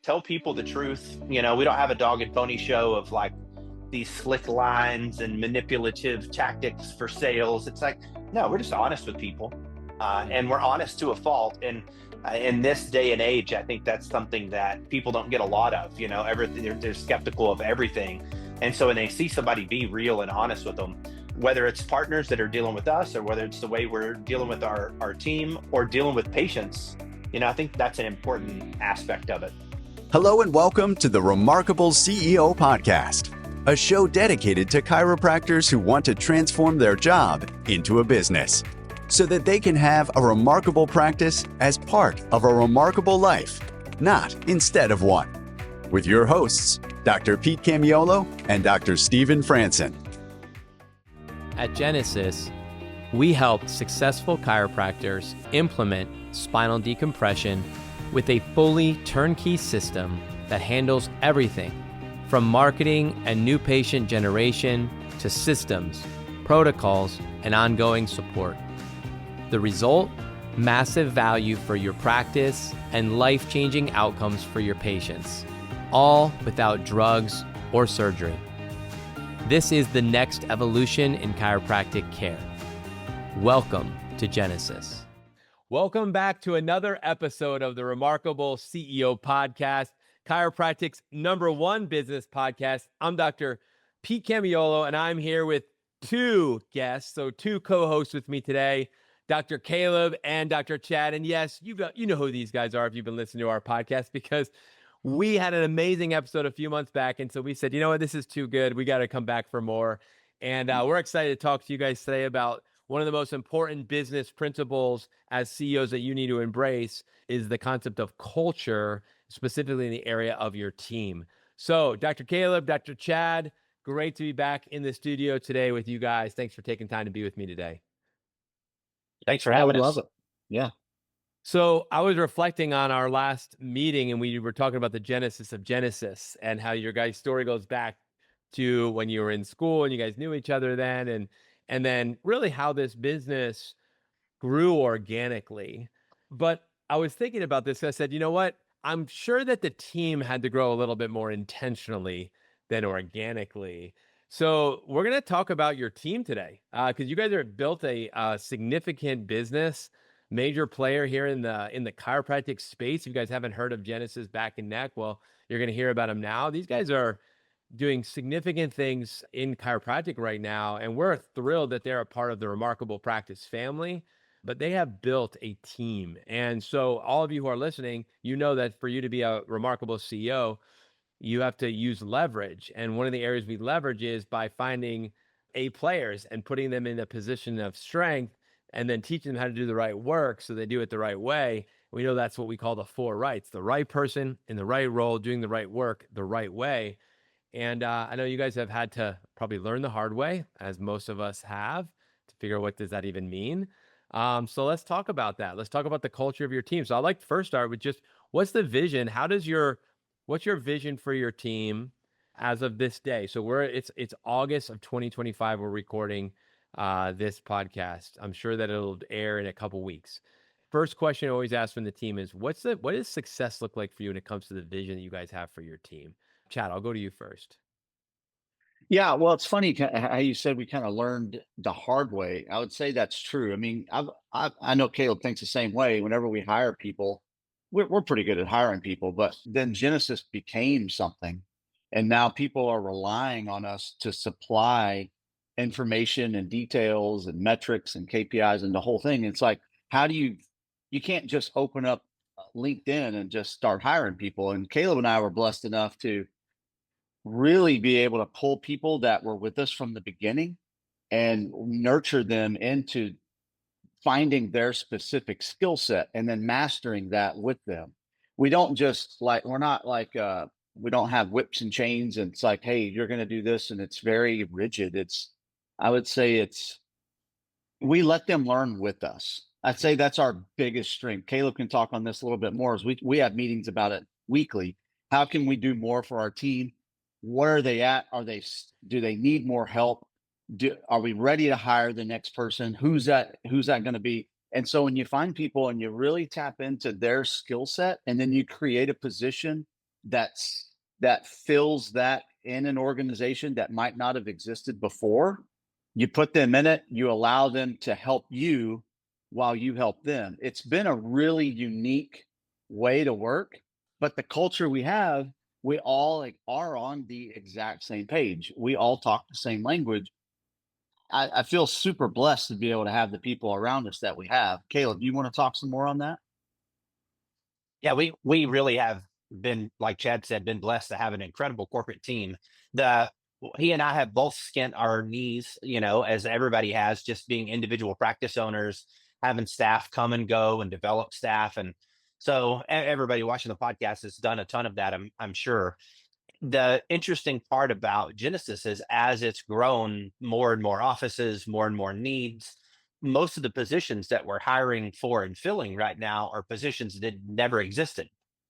tell people the truth. We don't have a dog and pony show of like these slick lines and manipulative tactics for sales. It's like, no, we're just honest with people, and we're honest to a fault. And in this day and age, I think that's something that people don't get a lot of. Everything, they're skeptical of everything, and so when they see somebody be real and honest with them, whether it's partners that are dealing with us or whether it's the way we're dealing with our team or dealing with patients, I think that's an important aspect of it. Hello and welcome to the Remarkable CEO Podcast, a show dedicated to chiropractors who want to transform their job into a business so that they can have a remarkable practice as part of a remarkable life, not instead of one. With your hosts, Dr. Pete Camiolo and Dr. Stephen Franson. At Genesis, we help successful chiropractors implement spinal decompression with a fully turnkey system that handles everything from marketing and new patient generation to systems, protocols, and ongoing support. The result? Massive value for your practice and life-changing outcomes for your patients, all without drugs or surgery. This is the next evolution in chiropractic care. Welcome to Genesis. Welcome back to another episode of the Remarkable CEO Podcast, chiropractic's #1 business podcast. I'm Dr. Pete Camiolo, and I'm here with two guests, so two co-hosts with me today, Dr. Caleb and Dr. Chad. And yes, you know who these guys are if you've been listening to our podcast, because we had an amazing episode a few months back, and so we said, you know what, this is too good. We got to come back for more. And we're excited to talk to you guys today about one of the most important business principles as CEOs that you need to embrace is the concept of culture, specifically in the area of your team. So Dr. Caleb, Dr. Chad, great to be back in the studio today with you guys. Thanks for taking time to be with me today. Thanks for having us. Love it. Yeah. So I was reflecting on our last meeting, and we were talking about the genesis of Genesis and how your guys' story goes back to when you were in school and you guys knew each other then, and then really how this business grew organically. But I was thinking about this. I said, you know what? I'm sure that the team had to grow a little bit more intentionally than organically. So we're going to talk about your team today because you guys have built a significant business, major player here in the chiropractic space. If you guys haven't heard of Genesis Back and Neck, well, you're going to hear about them now. These guys are doing significant things in chiropractic right now, and we're thrilled that they're a part of the Remarkable Practice family, but they have built a team. And so all of you who are listening, you know that for you to be a remarkable CEO, you have to use leverage. And one of the areas we leverage is by finding A players and putting them in a position of strength and then teaching them how to do the right work so they do it the right way. We know that's what we call the 4 rights: the right person in the right role, doing the right work the right way. And I know you guys have had to probably learn the hard way, as most of us have, to figure out what does that even mean. So let's talk about that. Let's talk about the culture of your team. So I'd like to first start with just what's the vision? What's your vision for your team as of this day? So it's August of 2025. We're recording this podcast. I'm sure that it'll air in a couple weeks. First question I always ask from the team is, what does success look like for you when it comes to the vision that you guys have for your team? Chad, I'll go to you first. Yeah. Well, it's funny how you said we kind of learned the hard way. I would say that's true. I mean, I know Caleb thinks the same way. Whenever we hire people, we're pretty good at hiring people, but then Genesis became something. And now people are relying on us to supply information and details and metrics and KPIs and the whole thing. It's like, how do you can't just open up LinkedIn and just start hiring people. And Caleb and I were blessed enough to really be able to pull people that were with us from the beginning and nurture them into finding their specific skill set and then mastering that with them. We don't just we're not like, we don't have whips and chains and it's like, hey, you're going to do this. And it's very rigid. I would say we let them learn with us. I'd say that's our biggest strength. Caleb can talk on this a little bit more as we have meetings about it weekly. How can we do more for our team? Where are they at? Do they need more help? Are we ready to hire the next person? Who's that going to be? And so when you find people and you really tap into their skill set and then you create a position that's that fills that in an organization that might not have existed before. You put them in it, you allow them to help you while you help them. It's been a really unique way to work, but the culture we have, we all like are on the exact same page. We all talk the same language. I feel super blessed to be able to have the people around us that we have. Caleb, you want to talk some more on that? Yeah, we really have been, like Chad said, been blessed to have an incredible corporate team. The He and I have both skint our knees, as everybody has, just being individual practice owners, having staff come and go and develop staff. And so everybody watching the podcast has done a ton of that, I'm sure. The interesting part about Genesis is as it's grown more and more offices, more and more needs, most of the positions that we're hiring for and filling right now are positions that never existed.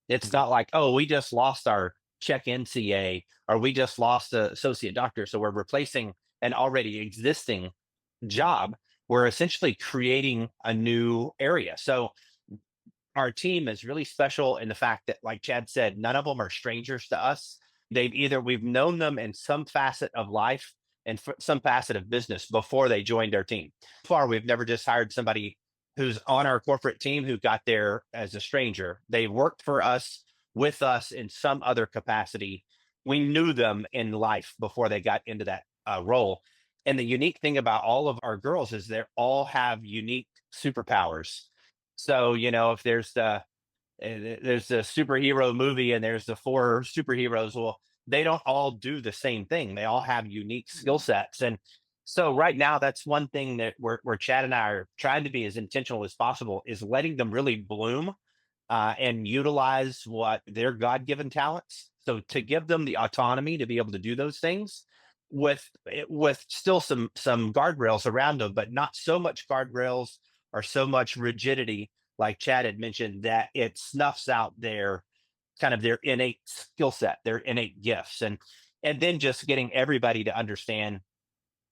It's not like, oh, we just lost our check NCA or we just lost the associate doctor. So we're replacing an already existing job. We're essentially creating a new area. So our team is really special in the fact that, like Chad said, none of them are strangers to us. We've known them in some facet of life and some facet of business before they joined our team. So far, we've never just hired somebody who's on our corporate team who got there as a stranger. They worked for us, with us in some other capacity. We knew them in life before they got into that role. And the unique thing about all of our girls is they all have unique superpowers. So, if there's the superhero movie and there's the four superheroes, well, they don't all do the same thing. They all have unique skill sets. And so right now, that's one thing that we're Chad and I are trying to be as intentional as possible, is letting them really bloom and utilize what their God-given talents. So to give them the autonomy to be able to do those things with still some guardrails around them, but not so much guardrails or so much rigidity, like Chad had mentioned, that it snuffs out their kind of their innate skill set, their innate gifts, and then just getting everybody to understand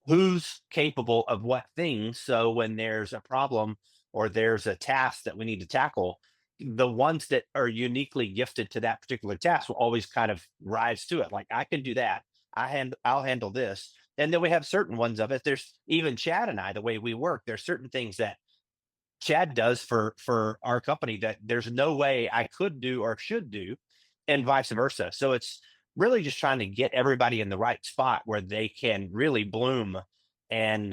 who's capable of what things. So when there's a problem or there's a task that we need to tackle, the ones that are uniquely gifted to that particular task will always kind of rise to it. Like, I can do that. I'll handle this. And then we have certain ones of it. There's even Chad and I, the way we work, there's certain things that Chad does for our company that there's no way I could do or should do, and vice versa. So it's really just trying to get everybody in the right spot where they can really bloom, and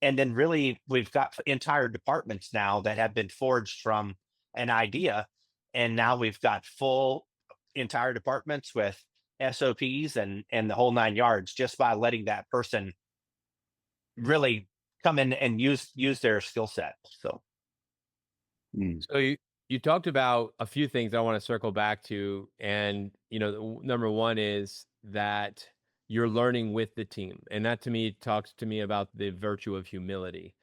then really we've got entire departments now that have been forged from an idea, and now we've got full entire departments with SOPs and the whole nine yards, just by letting that person really come in and use their skill set. So. Mm. So you talked about a few things I want to circle back to, and number one is that you're learning with the team, and that to me talks to me about the virtue of humility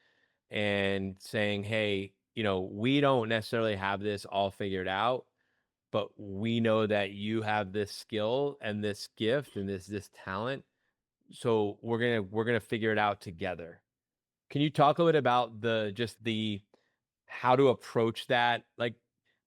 and saying, hey, we don't necessarily have this all figured out, but we know that you have this skill and this gift and this talent, so we're gonna figure it out together. Can you talk a little bit about the how to approach that? Like,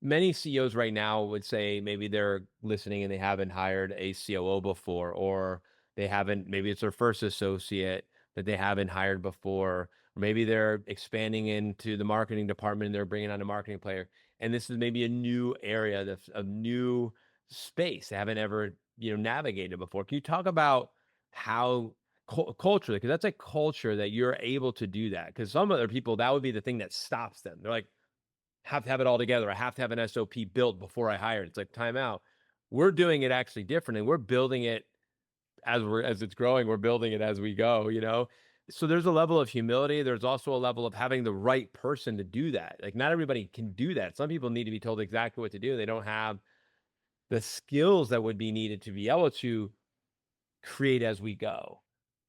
many CEOs right now would say maybe they're listening and they haven't hired a COO before, or maybe it's their first associate that they haven't hired before, or maybe they're expanding into the marketing department and they're bringing on a marketing player. And this is maybe a new area, a new space they haven't ever, navigated before. Can you talk about how culturally, because that's a culture that you're able to do that? Because some other people, that would be the thing that stops them. They're like, have to have it all together. I have to have an SOP built before I hire it. It's like, time out. We're doing it actually differently. We're building it as it's growing. We're building it as we go. So there's a level of humility. There's also a level of having the right person to do that. Like, not everybody can do that. Some people need to be told exactly what to do. They don't have the skills that would be needed to be able to create as we go.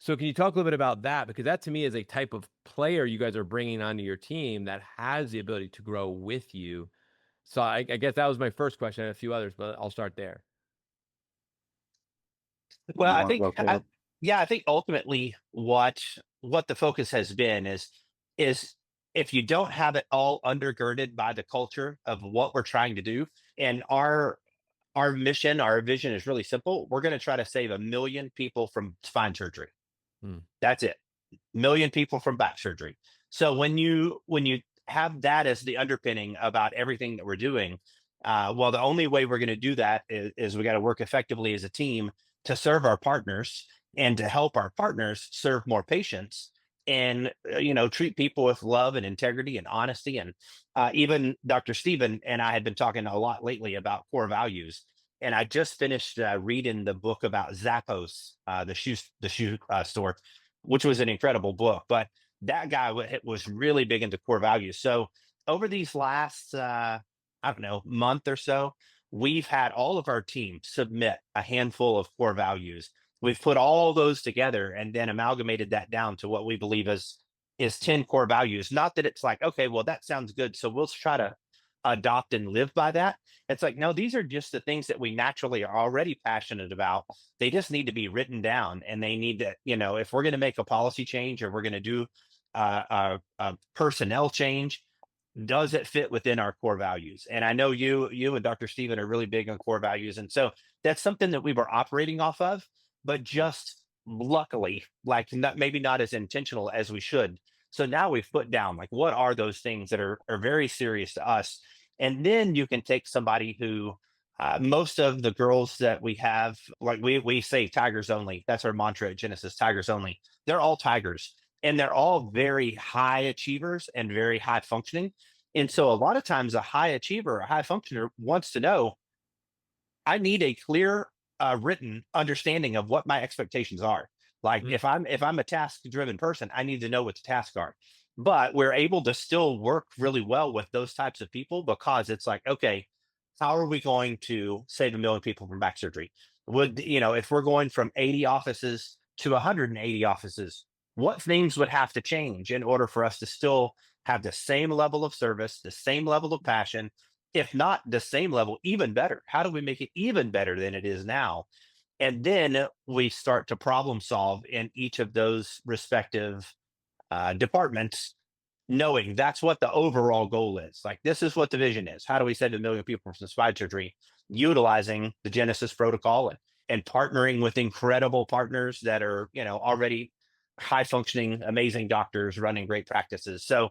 So can you talk a little bit about that? Because that to me is a type of player you guys are bringing onto your team that has the ability to grow with you. So I guess that was my first question. I had a few others, but I'll start there. Well, You want to go, Caleb? yeah, I think ultimately what the focus has been is if you don't have it all undergirded by the culture of what we're trying to do, and our mission, our vision is really simple. We're going to try to save 1 million people from spine surgery. That's it. 1 million people from back surgery. So when you have that as the underpinning about everything that we're doing, well, the only way we're going to do that is we got to work effectively as a team to serve our partners and to help our partners serve more patients and treat people with love and integrity and honesty. And even Dr. Stephen and I had been talking a lot lately about core values. And I just finished reading the book about Zappos, the shoe store, which was an incredible book. But that guy was really big into core values. So over these last, I don't know, month or so, we've had all of our team submit a handful of core values. We've put all those together and then amalgamated that down to what we believe is 10 core values. Not that it's like, okay, well, that sounds good, so we'll try to adopt and live by that. It's like, no, these are just the things that we naturally are already passionate about. They just need to be written down, and they need to, if we're going to make a policy change or we're going to do a personnel change, does it fit within our core values? And I know you and Dr. Stephen are really big on core values. And so that's something that we were operating off of, but just luckily, like maybe not as intentional as we should. So now we've put down, like, what are those things that are very serious to us? And then you can take somebody who, most of the girls that we have, like we say tigers only. That's our mantra at Genesis, tigers only. They're all tigers. And they're all very high achievers and very high functioning. And so a lot of times a high achiever, a high functioner wants to know, I need a clear written understanding of what my expectations are. Like if I'm a task driven person, I need to know what the tasks are. But we're able to still work really well with those types of people because it's like, okay, how are we going to save 1 million people from back surgery? If we're going from 80 offices to 180 offices, what things would have to change in order for us to still have the same level of service, the same level of passion, if not the same level, even better? How do we make it even better than it is now? And then we start to problem solve in each of those respective departments, knowing that's what the overall goal is. Like, this is what the vision is. How do we save 1 million people from spine surgery? Utilizing the Genesis protocol and partnering with incredible partners that are, already high functioning, amazing doctors running great practices. So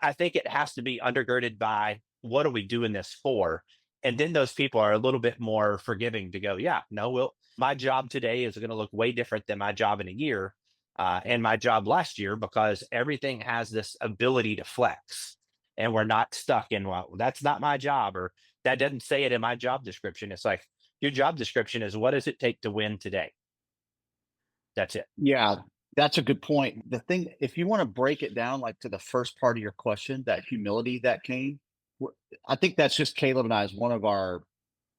I think it has to be undergirded by, what are we doing this for? And then those people are a little bit more forgiving to go, yeah, no, my job today is going to look way different than my job in a year and my job last year, because everything has this ability to flex. And we're not stuck in, well, that's not my job, or that doesn't say it in my job description. It's like, your job description is, what does it take to win today? That's it. Yeah, that's a good point. The thing, if you want to break it down, like to the first part of your question, that humility that came, I think that's just Caleb and I, is one of our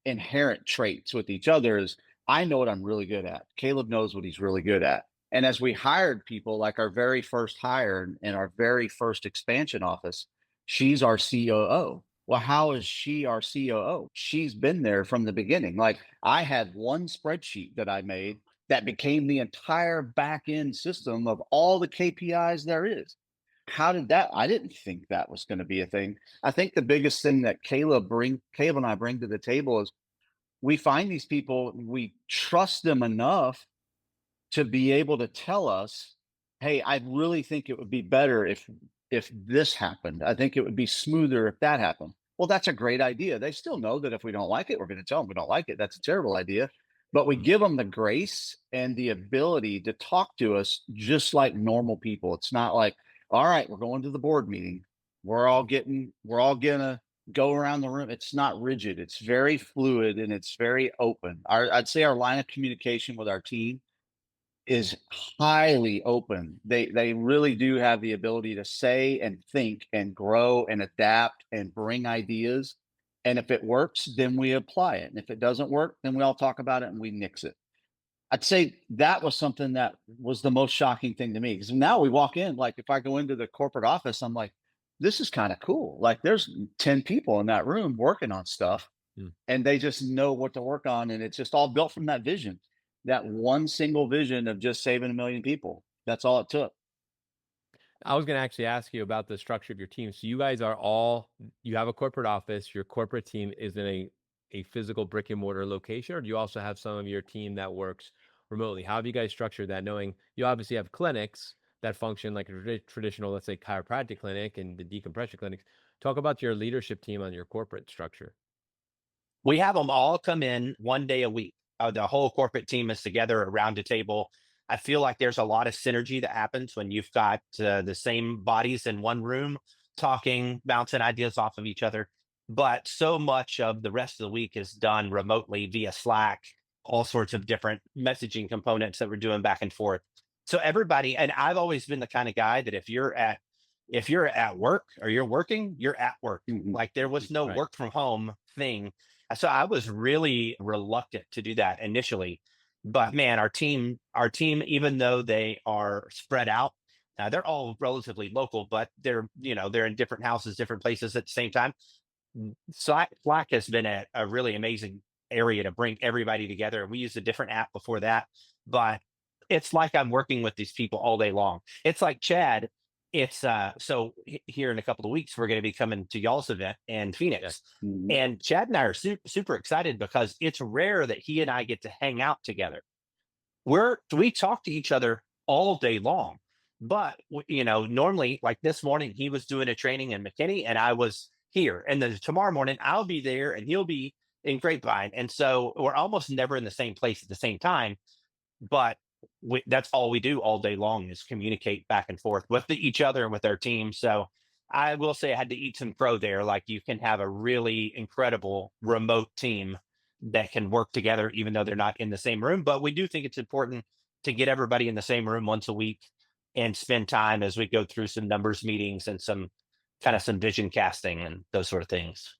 inherent traits with each other. Is I know what I'm really good at. Caleb knows what he's really good at. And as we hired people, like our very first hire in our very first expansion office, she's our COO. Well, how is she our COO? She's been there from the beginning. Like, I had one spreadsheet that I made that became the entire back end system of all the KPIs there is. How did that? I didn't think that was going to be a thing. I think the biggest thing that Caleb and I bring to the table is, we find these people, we trust them enough to be able to tell us, hey, I really think it would be better if this happened. I think it would be smoother if that happened. Well, that's a great idea. They still know that if we don't like it, we're going to tell them we don't like it. That's a terrible idea. But we give them the grace and the ability to talk to us just like normal people. It's not like, all right, we're going to the board meeting. We're all gonna go around the room. It's not rigid. It's very fluid and it's very open. I'd say our line of communication with our team is highly open. They really do have the ability to say and think and grow and adapt and bring ideas. And if it works, then we apply it. And if it doesn't work, then we all talk about it and we nix it. I'd say that was something that was the most shocking thing to me, because now we walk in, like if I go into the corporate office, I'm like, this is kind of cool. Like, there's 10 people in that room working on stuff and they just know what to work on. And it's just all built from that vision, that one single vision of just saving 1 million people. That's all it took. I was going to actually ask you about the structure of your team. So you guys you have a corporate office, your corporate team is in a a physical brick and mortar location, or do you also have some of your team that works remotely? How have you guys structured that, knowing you obviously have clinics that function like a traditional, let's say, chiropractic clinic and the decompression clinics? Talk about your leadership team on your corporate structure. We have them all come in 1 day a week. The whole corporate team is together around a table. I feel like there's a lot of synergy that happens when you've got the same bodies in one room talking, bouncing ideas off of each other. But so much of the rest of the week is done remotely via Slack, all sorts of different messaging components that we're doing back and forth. So everybody, and I've always been the kind of guy that if you're at work or you're working, you're at work. Mhm. Like there was no Right. work from home thing. So I was really reluctant to do that initially. But man, our team, even though they are spread out, they're all relatively local, but they're in different houses, different places at the same time. Slack has been a really amazing area to bring everybody together. We used a different app before that, but it's like I'm working with these people all day long. It's like Chad. It's here in a couple of weeks, we're going to be coming to y'all's event in Yeah. Phoenix. Mhm. And Chad and I are super excited because it's rare that he and I get to hang out together. We talk to each other all day long, but normally, like this morning, he was doing a training in McKinney, and I was here. And then tomorrow morning, I'll be there, and he'll be in Grapevine. And so we're almost never in the same place at the same time. But that's all we do all day long is communicate back and forth with each other and with our team. So I will say I had to eat some crow there. Like you can have a really incredible remote team that can work together even though they're not in the same room. But we do think it's important to get everybody in the same room once a week and spend time as we go through some numbers meetings and some vision casting and those sort of things.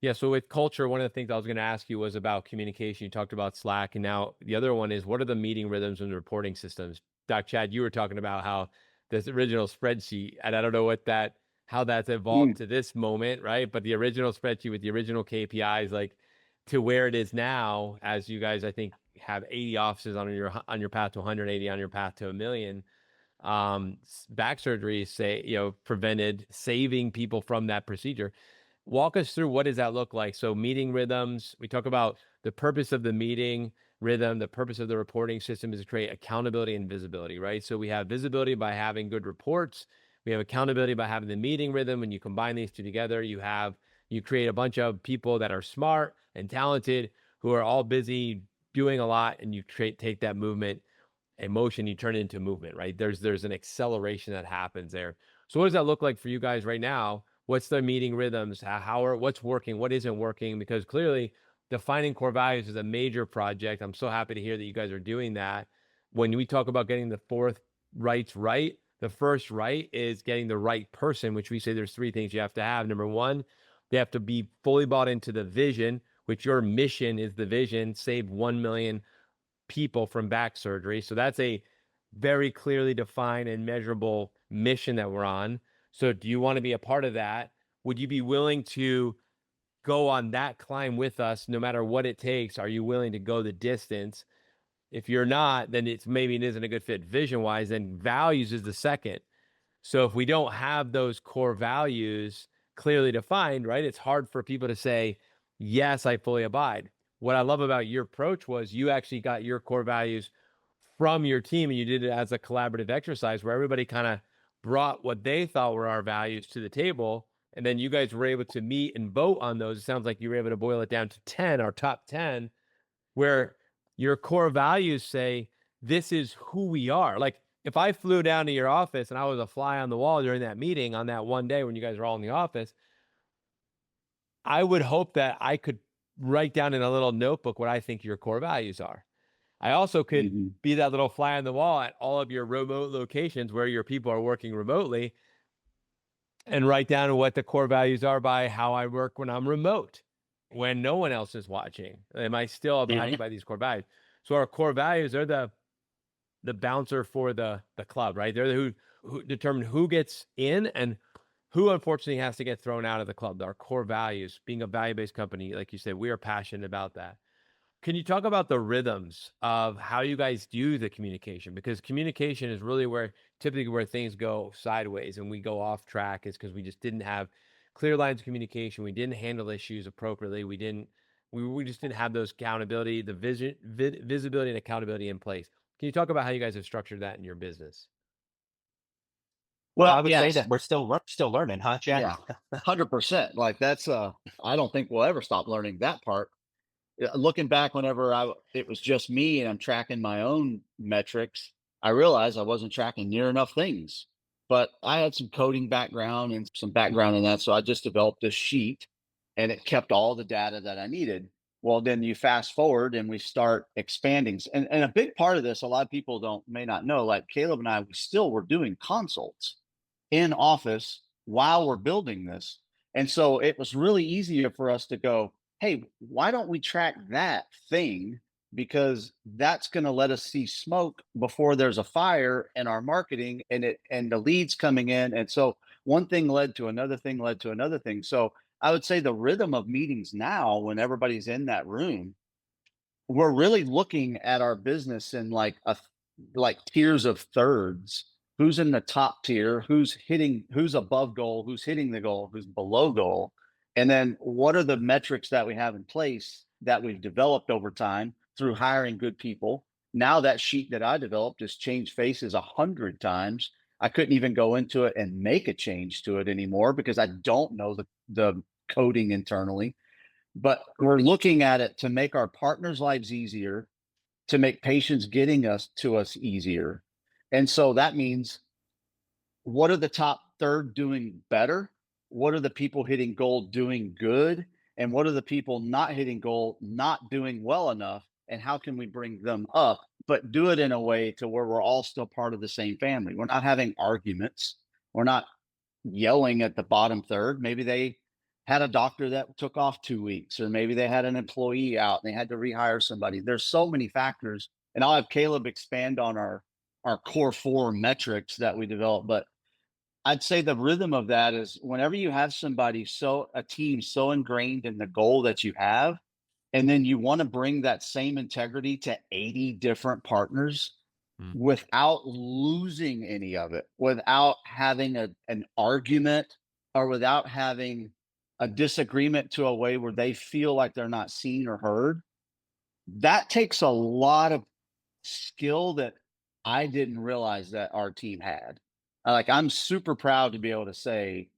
Yeah, so with culture, one of the things I was going to ask you was about communication. You talked about Slack, and now the other one is, what are the meeting rhythms and reporting systems? Doc Chad, you were talking about how this original spreadsheet, and I don't know how that's evolved Mm. to this moment, right? But the original spreadsheet with the original KPIs, like to where it is now, as you guys, I think, have 80 offices on your path to 180, on your path to 1 million. Back surgery, prevented, saving people from that procedure. Walk us through, what does that look like? So meeting rhythms, we talk about the purpose of the meeting rhythm. The purpose of the reporting system is to create accountability and visibility, right? So we have visibility by having good reports. We have accountability by having the meeting rhythm. When you combine these two together, you create a bunch of people that are smart and talented who are all busy doing a lot, and you take that movement emotion, you turn it into movement, right? There's an acceleration that happens there. So what does that look like for you guys right now? What's the meeting rhythms? What's working? What isn't working? Because clearly defining core values is a major project. I'm so happy to hear that you guys are doing that. When we talk about getting the fourth rights right, the first right is getting the right person, which we say there's three things you have to have. Number one, they have to be fully bought into the vision, which your mission is the vision, save 1 million people from back surgery. So that's a very clearly defined and measurable mission that we're on. So do you want to be a part of that? Would you be willing to go on that climb with us no matter what it takes? Are you willing to go the distance? If you're not, then maybe it isn't a good fit vision wise. Then values is the second. So if we don't have those core values clearly defined, right, it's hard for people to say, yes, I fully abide. What I love about your approach was you actually got your core values from your team, and you did it as a collaborative exercise where everybody kind of brought what they thought were our values to the table. And then you guys were able to meet and vote on those. It sounds like you were able to boil it down to 10, our top 10, where your core values say, this is who we are. Like if I flew down to your office and I was a fly on the wall during that meeting on that one day when you guys were all in the office, I would hope that I could write down in a little notebook what I think your core values are. I also could Mhm. be that little fly on the wall at all of your remote locations where your people are working remotely and write down what the core values are by how I work when I'm remote, when no one else is watching. Am I still abiding by these core values? So our core values are the bouncer for the club, right? They're who determine who gets in and who unfortunately has to get thrown out of the club. Our core values, being a value-based company, like you said, we are passionate about that. Can you talk about the rhythms of how you guys do the communication? Because communication is really typically where things go sideways and we go off track, is because we just didn't have clear lines of communication. We didn't handle issues appropriately. We just didn't have those accountability, the visibility and accountability in place. Can you talk about how you guys have structured that in your business? Well, I Well, would say yes, that we're still learning, huh, Chad? yeah, 100%. Like that's I don't think we'll ever stop learning that part. Looking back, whenever it was just me and I'm tracking my own metrics, I realized I wasn't tracking near enough things. But I had some coding background and some background in that, so I just developed this sheet, and it kept all the data that I needed. Well, then you fast forward and we start expanding, and a big part of this, a lot of people may not know. Like Caleb and I, we still were doing consults in office while we're building this. And so it was really easier for us to go, hey, why don't we track that thing? Because that's going to let us see smoke before there's a fire in our marketing and the leads coming in. And so one thing led to another thing, led to another thing. So I would say the rhythm of meetings now, when everybody's in that room, we're really looking at our business in like tiers of thirds. Who's in the top tier? Who's above goal? Who's hitting the goal? Who's below goal? And then what are the metrics that we have in place that we've developed over time through hiring good people? Now that sheet that I developed has changed faces 100 times. I couldn't even go into it and make a change to it anymore because I don't know the coding internally. But we're looking at it to make our partners' lives easier, to make patients getting us to us easier. And so that means, what are the top third doing better? What are the people hitting goal doing good? And what are the people not hitting goal, not doing well enough? And how can we bring them up, but do it in a way to where we're all still part of the same family? We're not having arguments. We're not yelling at the bottom third. Maybe they had a doctor that took off 2 weeks, or maybe they had an employee out and they had to rehire somebody. There's so many factors, and I'll have Caleb expand on our core four metrics that we develop. But I'd say the rhythm of that is whenever you have a team so ingrained in the goal that you have, and then you want to bring that same integrity to 80 different partners without losing any of it, without having an argument, or without having a disagreement to a way where they feel like they're not seen or heard. That takes a lot of skill that I didn't realize that our team had. Like, I'm super proud to be able to say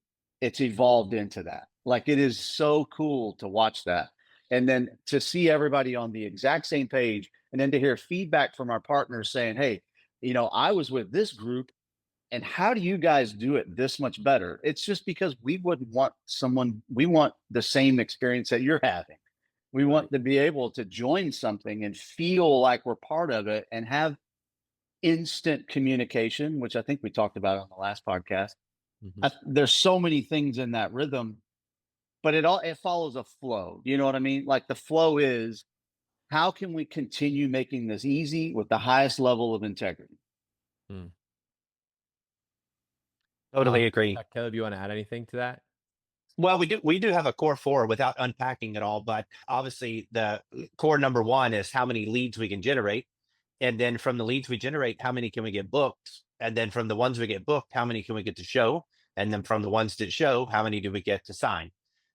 it's evolved into that. Like, it is so cool to watch that. And then to see everybody on the exact same page, and then to hear feedback from our partners saying, hey, I was with this group, and how do you guys do it this much better? It's just because we want the same experience that you're having. We want to be able to join something and feel like we're part of it and have instant communication, which I think we talked about on the last podcast. There's so many things in that rhythm, but it follows a flow. You know what I mean? Like, the flow is, how can we continue making this easy with the highest level of integrity? Totally agree. Caleb, you want to add anything to that? Well, we do have a core four without unpacking it all, but obviously the core number one is how many leads we can generate. And then from the leads we generate, how many can we get booked? And then from the ones we get booked, how many can we get to show? And then from the ones that show, how many do we get to sign?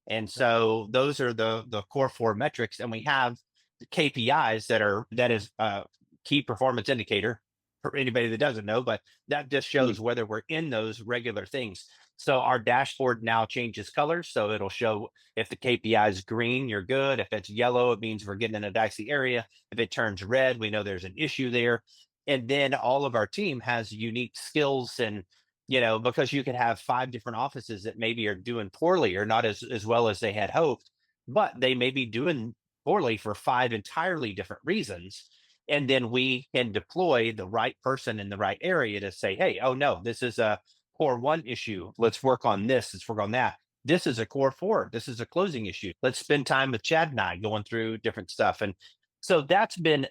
And so those are the core four metrics. And we have the KPIs that is a key performance indicator for anybody that doesn't know, but that just shows whether we're in those regular things. So our dashboard now changes colors. So it'll show if the KPI is green, you're good. If it's yellow, it means we're getting in a dicey area. If it turns red, we know there's an issue there. And then all of our team has unique skills, and because you could have 5 different offices that maybe are doing poorly or not as well as they had hoped, but they may be doing poorly for 5 entirely different reasons. And then we can deploy the right person in the right area to say, hey, oh no, this is a core 1 issue. Let's work on this. Let's work on that. This is a core 4. This is a closing issue. Let's spend time with Chad and I going through different stuff. And so that's been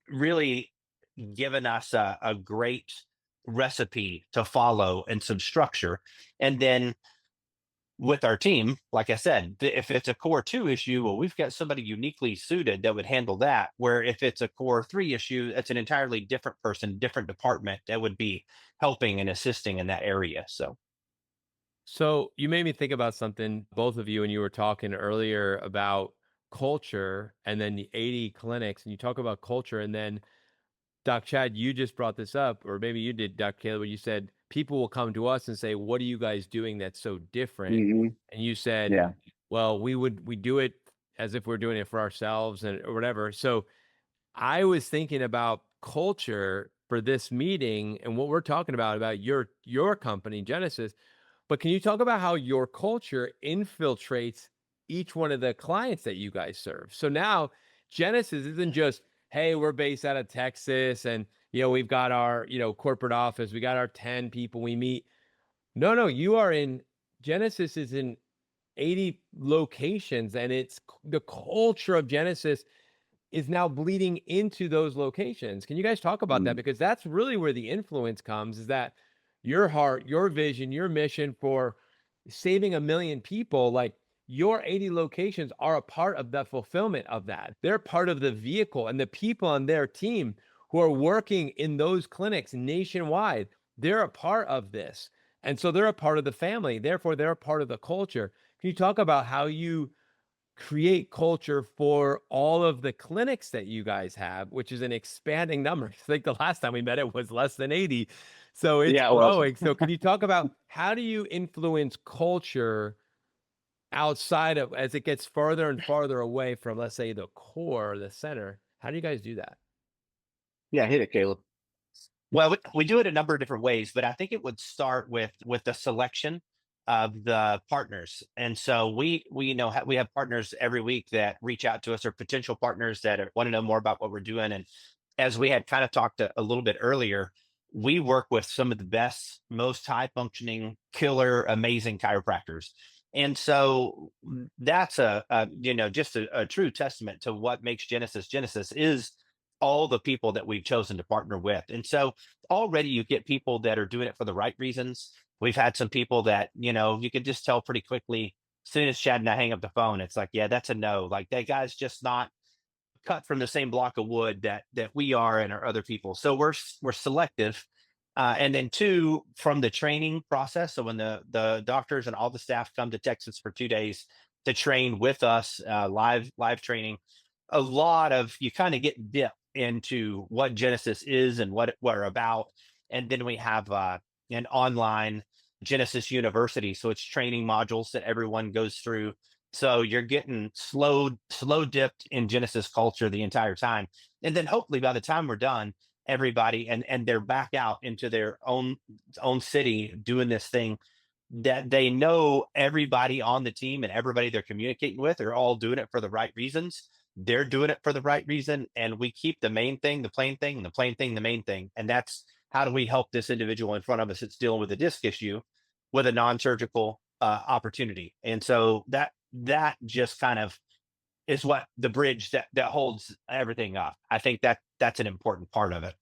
really given us a great recipe to follow and some structure. And then with our team, like I said, if it's a core 2 issue, well, we've got somebody uniquely suited that would handle that. Where if it's a core 3 issue, it's an entirely different person, different department that would be helping and assisting in that area. So So you made me think about something, both of you, and you were talking earlier about culture and then the 80 clinics, and you talk about culture, and then Doc Chad, you just brought this up, or maybe you did, Doc Caleb, where you said people will come to us and say, "What are you guys doing that's so different?" Hmm. And you said, Yeah. "Well, we do it as if we're doing it for ourselves and or whatever." So I was thinking about culture for this meeting and what we're talking about your company, Genesis. But can you talk about how your culture infiltrates each one of the clients that you guys serve? So now Genesis isn't just, hey, we're based out of Texas and we've got our, corporate office, we got our 10 people we meet. No, no, you are in Genesis is in 80 locations and the culture of Genesis is now bleeding into those locations. Can you guys talk about that? Mm. Because that's really where the influence comes, is that your heart, your vision, your mission for saving 1 million people, like your 80 locations are a part of the fulfillment of that. They're part of the vehicle, and the people on their team who are working in those clinics nationwide, they're a part of this. And so they're a part of the family. Therefore, they're a part of the culture. Can you talk about how you create culture for all of the clinics that you guys have, which is an expanding number? I think the last time we met it was less than 80. So it's Yeah. Well, growing. So can you talk about how do you influence culture outside of as it gets further and farther away from, let's say, the core, the center? How do you guys do that? yeah, hit it, Caleb. Well, we do it a number of different ways, but I think it would start with the selection of the partners. And so we know we have partners every week that reach out to us, or potential partners that want to know more about what we're doing. And as we had kind of talked a little bit earlier, we work with some of the best, most high functioning, killer, amazing chiropractors. And so that's just a true testament to what makes Genesis Genesis is all the people that we've chosen to partner with. And so already you get people that are doing it for the right reasons. We've had some people that, you can just tell pretty quickly, as soon as Chad and I hang up the phone, it's like, yeah, that's a no. Like that guy's just not cut from the same block of wood that we are and our other people. So we're selective. And then two, from the training process. So when the doctors and all the staff come to Texas for 2 days to train with us, live training, a lot of you kind of get dipped into what Genesis is and what we're about. And then we have an online Genesis University. So it's training modules that everyone goes through. So you're getting slow dipped in Genesis culture the entire time. And then hopefully by the time we're done, everybody and they're back out into their own city doing this thing, that they know everybody on the team and everybody they're communicating with are all doing it for the right reasons. They're doing it for the right reason. And we keep the main thing, the plain thing, and the plain thing, the main thing. And that's how do we help this individual in front of us that's dealing with a disc issue with a non-surgical opportunity. And so that just kind of is what the bridge that holds everything up. I think that's an important part of it.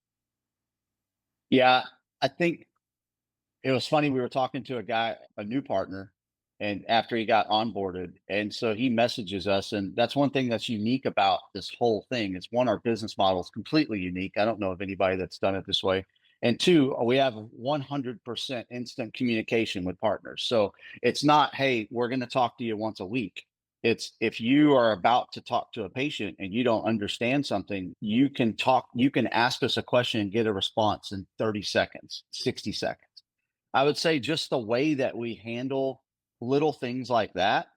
Yeah, I think it was funny. We were talking to a guy, a new partner, and after he got onboarded, and so he messages us, and that's one thing that's unique about this whole thing. Is one, our business model is completely unique. I don't know of anybody that's done it this way. And two, we have 100% instant communication with partners. So it's not, hey, we're going to talk to you once a week. It's if you are about to talk to a patient and you don't understand something, you can ask us a question and get a response in 30 seconds, 60 seconds. I would say just the way that we handle little things like that,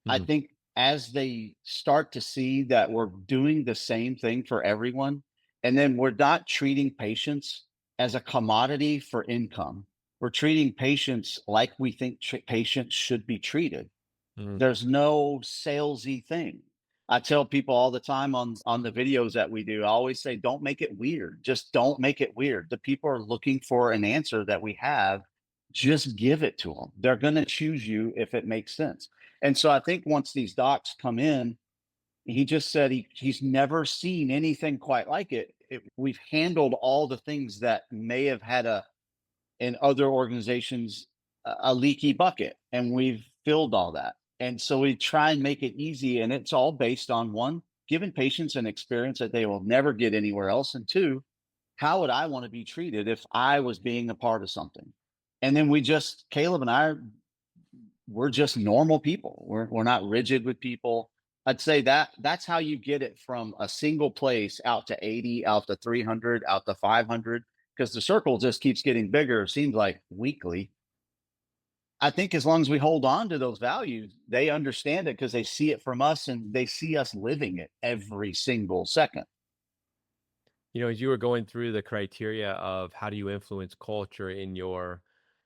I Mhm. think as they start to see that we're doing the same thing for everyone, and then we're not treating patients as a commodity for income. We're treating patients like we think patients should be treated. Mhm. There's no salesy thing. I tell people all the time on the videos that we do, I always say, don't make it weird. Just don't make it weird. The people are looking for an answer that we have. Just give it to them. They're going to choose you if it makes sense. And so I think once these docs come in, he just said he's never seen anything quite like it. We've handled all the things that may have had in other organizations a leaky bucket, and we've filled all that. And so we try and make it easy, and it's all based on one, giving patients an experience that they will never get anywhere else, and two, how would I want to be treated if I was being a part of something? And then Caleb and I we're just normal people. We're not rigid with people. I'd say that's how you get it from a single place out to 80, out to 300, out to 500, because the circle just keeps getting bigger. It seems like weekly. I think as long as we hold on to those values, they understand it because they see it from us and they see us living it every single second. As you were going through the criteria of how do you influence culture in your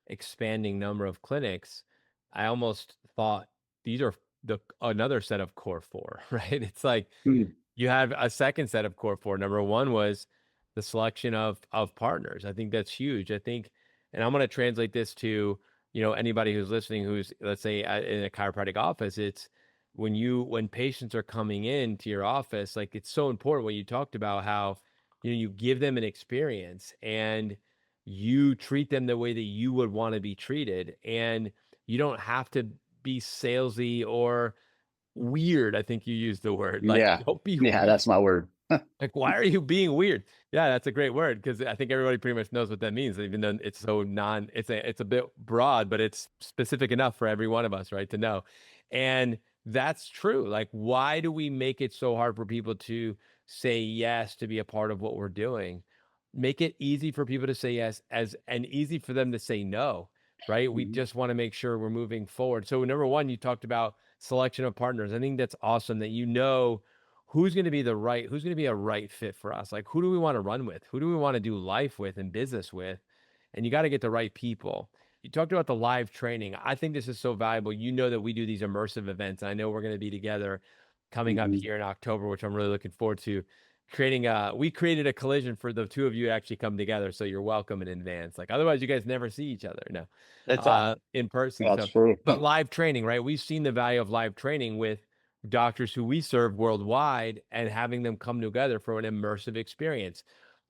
expanding number of clinics, I almost thought these are another set of core four, right? It's like Mm. you have a second set of core four. Number one was the selection of partners. I think that's huge. I think, and I'm going to translate this to anybody who's listening, who's, let's say, in a chiropractic office. It's when patients are coming into your office, like, it's so important what you talked about, how you give them an experience and you treat them the way that you would want to be treated, and you don't have to be salesy or weird. I think you used the word, like, Yeah. don't be Yeah, weird. that's my word. Like, why are you being weird? Yeah, that's a great word, because I think everybody pretty much knows what that means, even though it's so it's a bit broad, but it's specific enough for every one of us, right, to know. And that's true. Like, why do we make it so hard for people to say yes to be a part of what we're doing? Make it easy for people to say yes, and easy for them to say no, right? We Mhm. just want to make sure we're moving forward. So number one, you talked about selection of partners. I think that's awesome that who's going to be a right fit for us. Like, who do we want to run with? Who do we want to do life with and business with? And you got to get the right people. You talked about the live training. I think this is so valuable. That we do these immersive events. I know we're going to be together coming up Mhm. here in October, which I'm really looking forward to. We created a collision for the two of you to actually come together. So you're welcome in advance. Like, otherwise you guys never see each other. No, That's in person. That's So, true. but live training, right? We've seen the value of live training with doctors who we serve worldwide and having them come together for an immersive experience.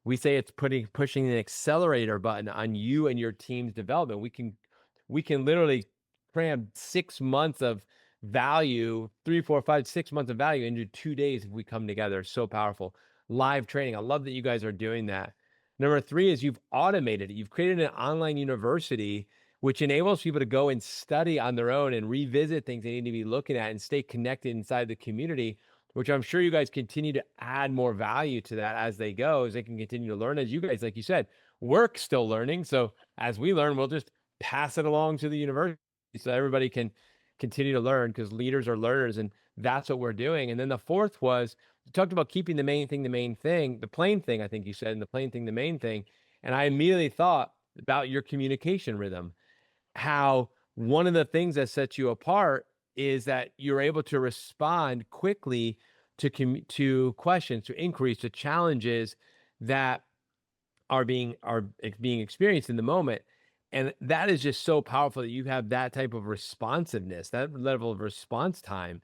We say it's pushing an accelerator button on you and your team's development. We can literally cram 6 months of value, 3, 4, 5, 6 months of value into 2 days if we come together. So powerful. Live training. I love that you guys are doing that. Number three is you've automated it. You've created an online university which enables people to go and study on their own and revisit things they need to be looking at and stay connected inside the community, which I'm sure you guys continue to add more value to that as they go, as they can continue to learn. As you guys, like you said, we're still learning. So as we learn, we'll just pass it along to the university so everybody can continue to learn, because leaders are learners, and that's what we're doing. And then the fourth was, you talked about keeping the main thing, the plain thing, I think you said, and the plain thing, the main thing. And I immediately thought about your communication rhythm, how one of the things that sets you apart is that you're able to respond quickly to questions, to inquiries, to challenges that are being experienced in the moment. And that is just so powerful that you have that type of responsiveness, that level of response time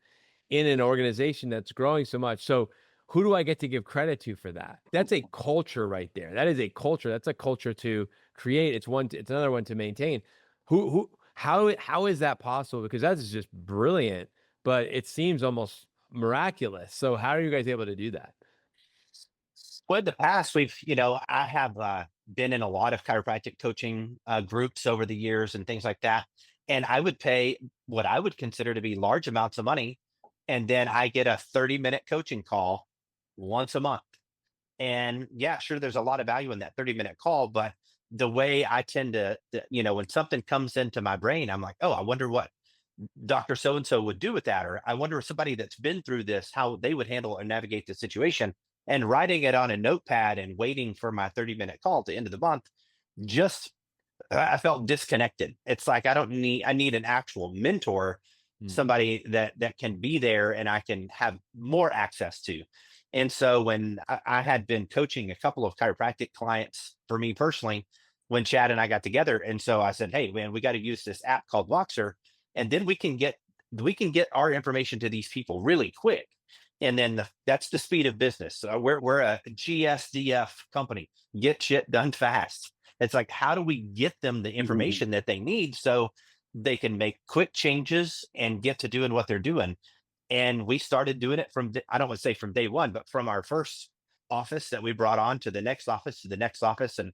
in an organization that's growing so much. So who do I get to give credit to for that? That's a culture right there. That is a culture. That's a culture to create. It's another one to maintain. How is that possible? Because that is just brilliant, but it seems almost miraculous. So how are you guys able to do that? Well, in the past, I have been in a lot of chiropractic coaching groups over the years and things like that. And I would pay what I would consider to be large amounts of money. And then I get a 30-minute coaching call once a month. And yeah, sure, there's a lot of value in that 30-minute call. But the way I tend when something comes into my brain, I'm like, oh, I wonder what Dr. So and so would do with that. Or I wonder if somebody that's been through this, how they would handle or navigate the situation. And writing it on a notepad and waiting for my 30-minute call at the end of the month, just I felt disconnected. It's like I need an actual mentor, Mm. somebody that can be there and I can have more access to. And so when I had been coaching a couple of chiropractic clients for me personally, when Chad and I got together, and so I said, "Hey, man, we got to use this app called Voxer, and then we can get our information to these people really quick." And then that's the speed of business. So we're a GSDF company, get shit done fast. It's like, how do we get them the Mhm. information that they need so they can make quick changes and get to doing what they're doing? And we started doing it I don't want to say from day one, but from our first office that we brought on to the next office to the next office. And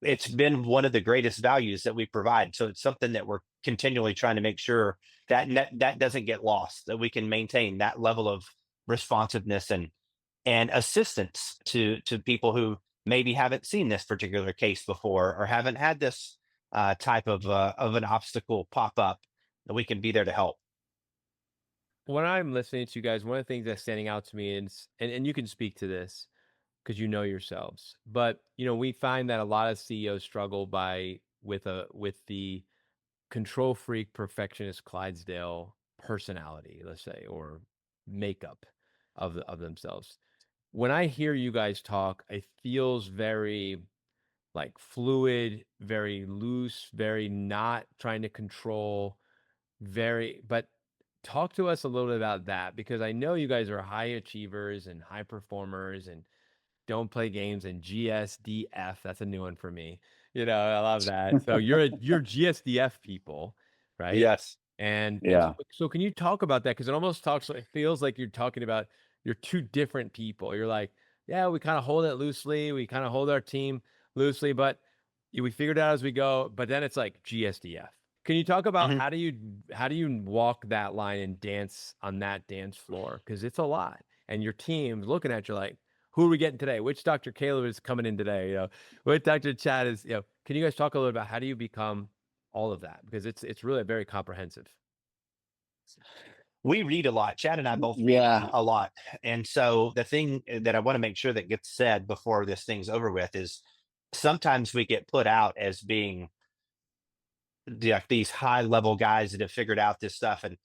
it's been one of the greatest values that we provide. So it's something that we're continually trying to make sure that that doesn't get lost, that we can maintain that level of responsiveness and assistance to people who maybe haven't seen this particular case before or haven't had this type of an obstacle pop up, that we can be there to help. When I'm listening to you guys, one of the things that's standing out to me is, and you can speak to this because you know yourselves, but we find that a lot of CEOs struggle with the control freak, perfectionist, Clydesdale personality, let's say, or makeup of themselves. When I hear you guys talk, it feels very like fluid, very loose, very not trying to control, but talk to us a little bit about that, because I know you guys are high achievers and high performers and don't play games, and GSDF, that's a new one for me. I love that. So you're GSDF people, right? Yes. And Yeah. so can you talk about that? Because it feels like you're talking about you're two different people. You're like, yeah, we kind of hold it loosely. We kind of hold our team loosely, but we figured it out as we go. But then it's like GSDF. Can you talk about how do you walk that line and dance on that dance floor? Because it's a lot, and your team's looking at you like, who are we getting today? Which Dr. Kale is coming in today? Which Dr. Chad is? Can you guys talk a little about how do you become all of that? Because it's really very comprehensive. We read a lot. Chad and I both read Yeah. a lot. And so the thing that I want to make sure that gets said before this thing's over with is, sometimes we get put out as being these high level guys that have figured out this stuff, and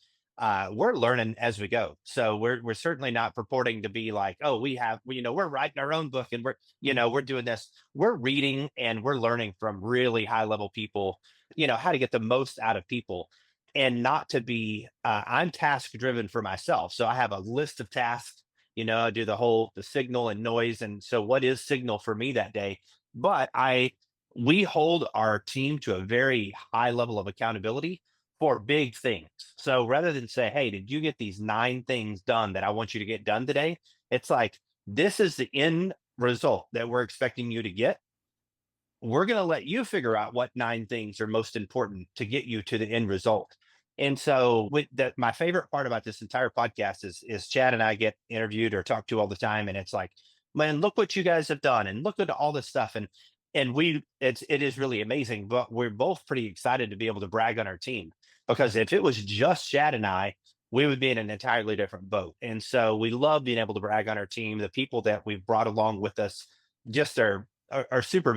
we're learning as we go. So we're certainly not purporting to be like, oh, we're writing our own book and we're doing this. We're reading and we're learning from really high level people, how to get the most out of people, and not to be I'm task driven for myself. So I have a list of tasks. I do the signal and noise, and so what is signal for me that day? But we hold our team to a very high level of accountability for big things. So rather than say, hey, did you get these 9 things done that I want you to get done today? It's like, this is the end result that we're expecting you to get. We're going to let you figure out what 9 things are most important to get you to the end result. And so my favorite part about this entire podcast is Chad and I get interviewed or talked to all the time. And it's like, man, look what you guys have done, and look at all this stuff. And it is really amazing, but we're both pretty excited to be able to brag on our team, because if it was just Chad and I, we would be in an entirely different boat. And so we love being able to brag on our team. The people that we've brought along with us just are super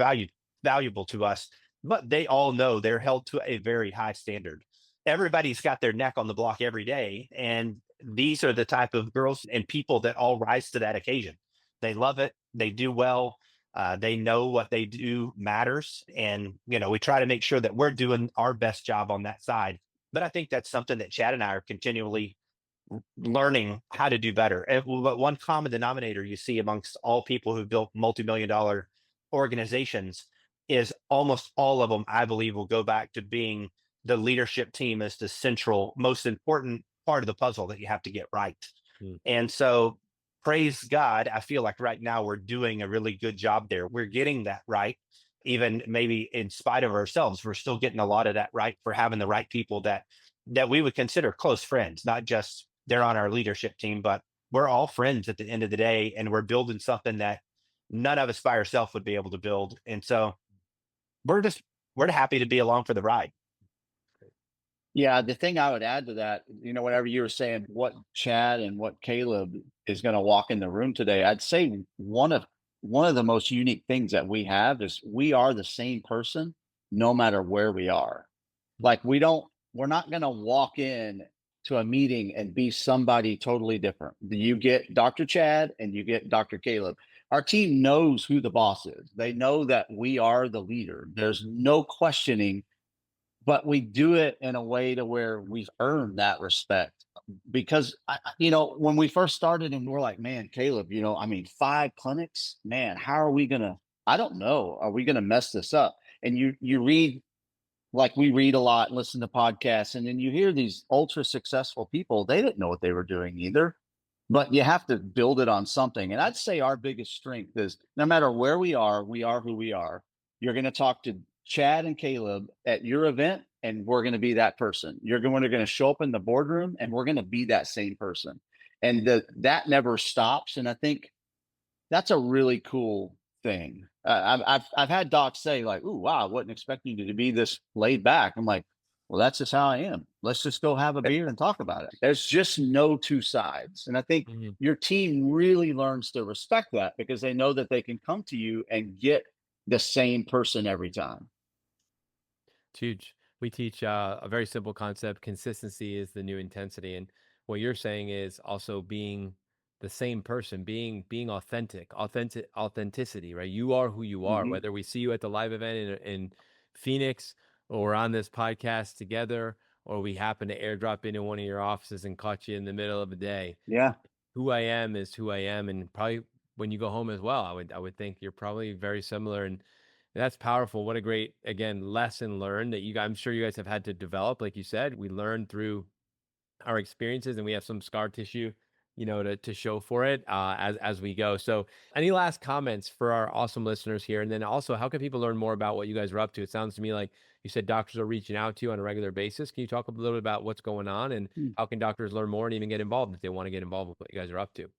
valuable to us, but they all know they're held to a very high standard. Everybody's got their neck on the block every day, and these are the type of girls and people that all rise to that occasion. They love it. They do well. They know what they do matters. And, we try to make sure that we're doing our best job on that side. But I think that's something that Chad and I are continually learning how to do better. But one common denominator you see amongst all people who built multi-million-dollar organizations is almost all of them, I believe, will go back to being the leadership team as the central, most important part of the puzzle that you have to get right. And so, praise God, I feel like right now we're doing a really good job there. We're getting that right. Even maybe in spite of ourselves, we're still getting a lot of that right for having the right people that we would consider close friends, not just they're on our leadership team, but we're all friends at the end of the day, and we're building something that none of us by ourselves would be able to build. And so we're happy to be along for the ride. Yeah, the thing I would add to that, whenever you were saying what Chad and what Caleb is going to walk in the room today, I'd say one of the most unique things that we have is we are the same person no matter where we are. Like we're not going to walk in to a meeting and be somebody totally different. You get Dr. Chad and you get Dr. Caleb. Our team knows who the boss is. They know that we are the leader. There's no questioning, but we do it in a way to where we've earned that respect. Because, when we first started and we're like, man, Caleb, 5 clinics, man, how are we going to, I don't know, are we going to mess this up? And you read, like we read a lot and listen to podcasts, and then you hear these ultra successful people, they didn't know what they were doing either, but you have to build it on something. And I'd say our biggest strength is no matter where we are who we are. You're going to talk to Chad and Caleb at your event, and we're going to be that person. You're going to show up in the boardroom and we're going to be that same person. And that never stops. And I think that's a really cool thing. I've had docs say like, "Ooh, wow, I wasn't expecting you to be this laid back." I'm like, "Well, that's just how I am. Let's just go have a beer and talk about it." There's just no two sides, and I think your team really learns to respect that because they know that they can come to you and get the same person every time. It's huge. We teach a very simple concept. Consistency is the new intensity. And what you're saying is also being the same person, being authenticity, right? You are who you are, Mhm. whether we see you at the live event in Phoenix or on this podcast together, or we happen to airdrop into one of your offices and caught you in the middle of the day. Yeah. Who I am is who I am. And probably when you go home as well, I would think you're probably very similar. And that's powerful. What a great, again, lesson learned that I'm sure you guys have had to develop. Like you said, we learn through our experiences and we have some scar tissue, to show for it as we go. So any last comments for our awesome listeners here? And then also, how can people learn more about what you guys are up to? It sounds to me like you said doctors are reaching out to you on a regular basis. Can you talk a little bit about what's going on and Mm. how can doctors learn more and even get involved if they want to get involved with what you guys are up to?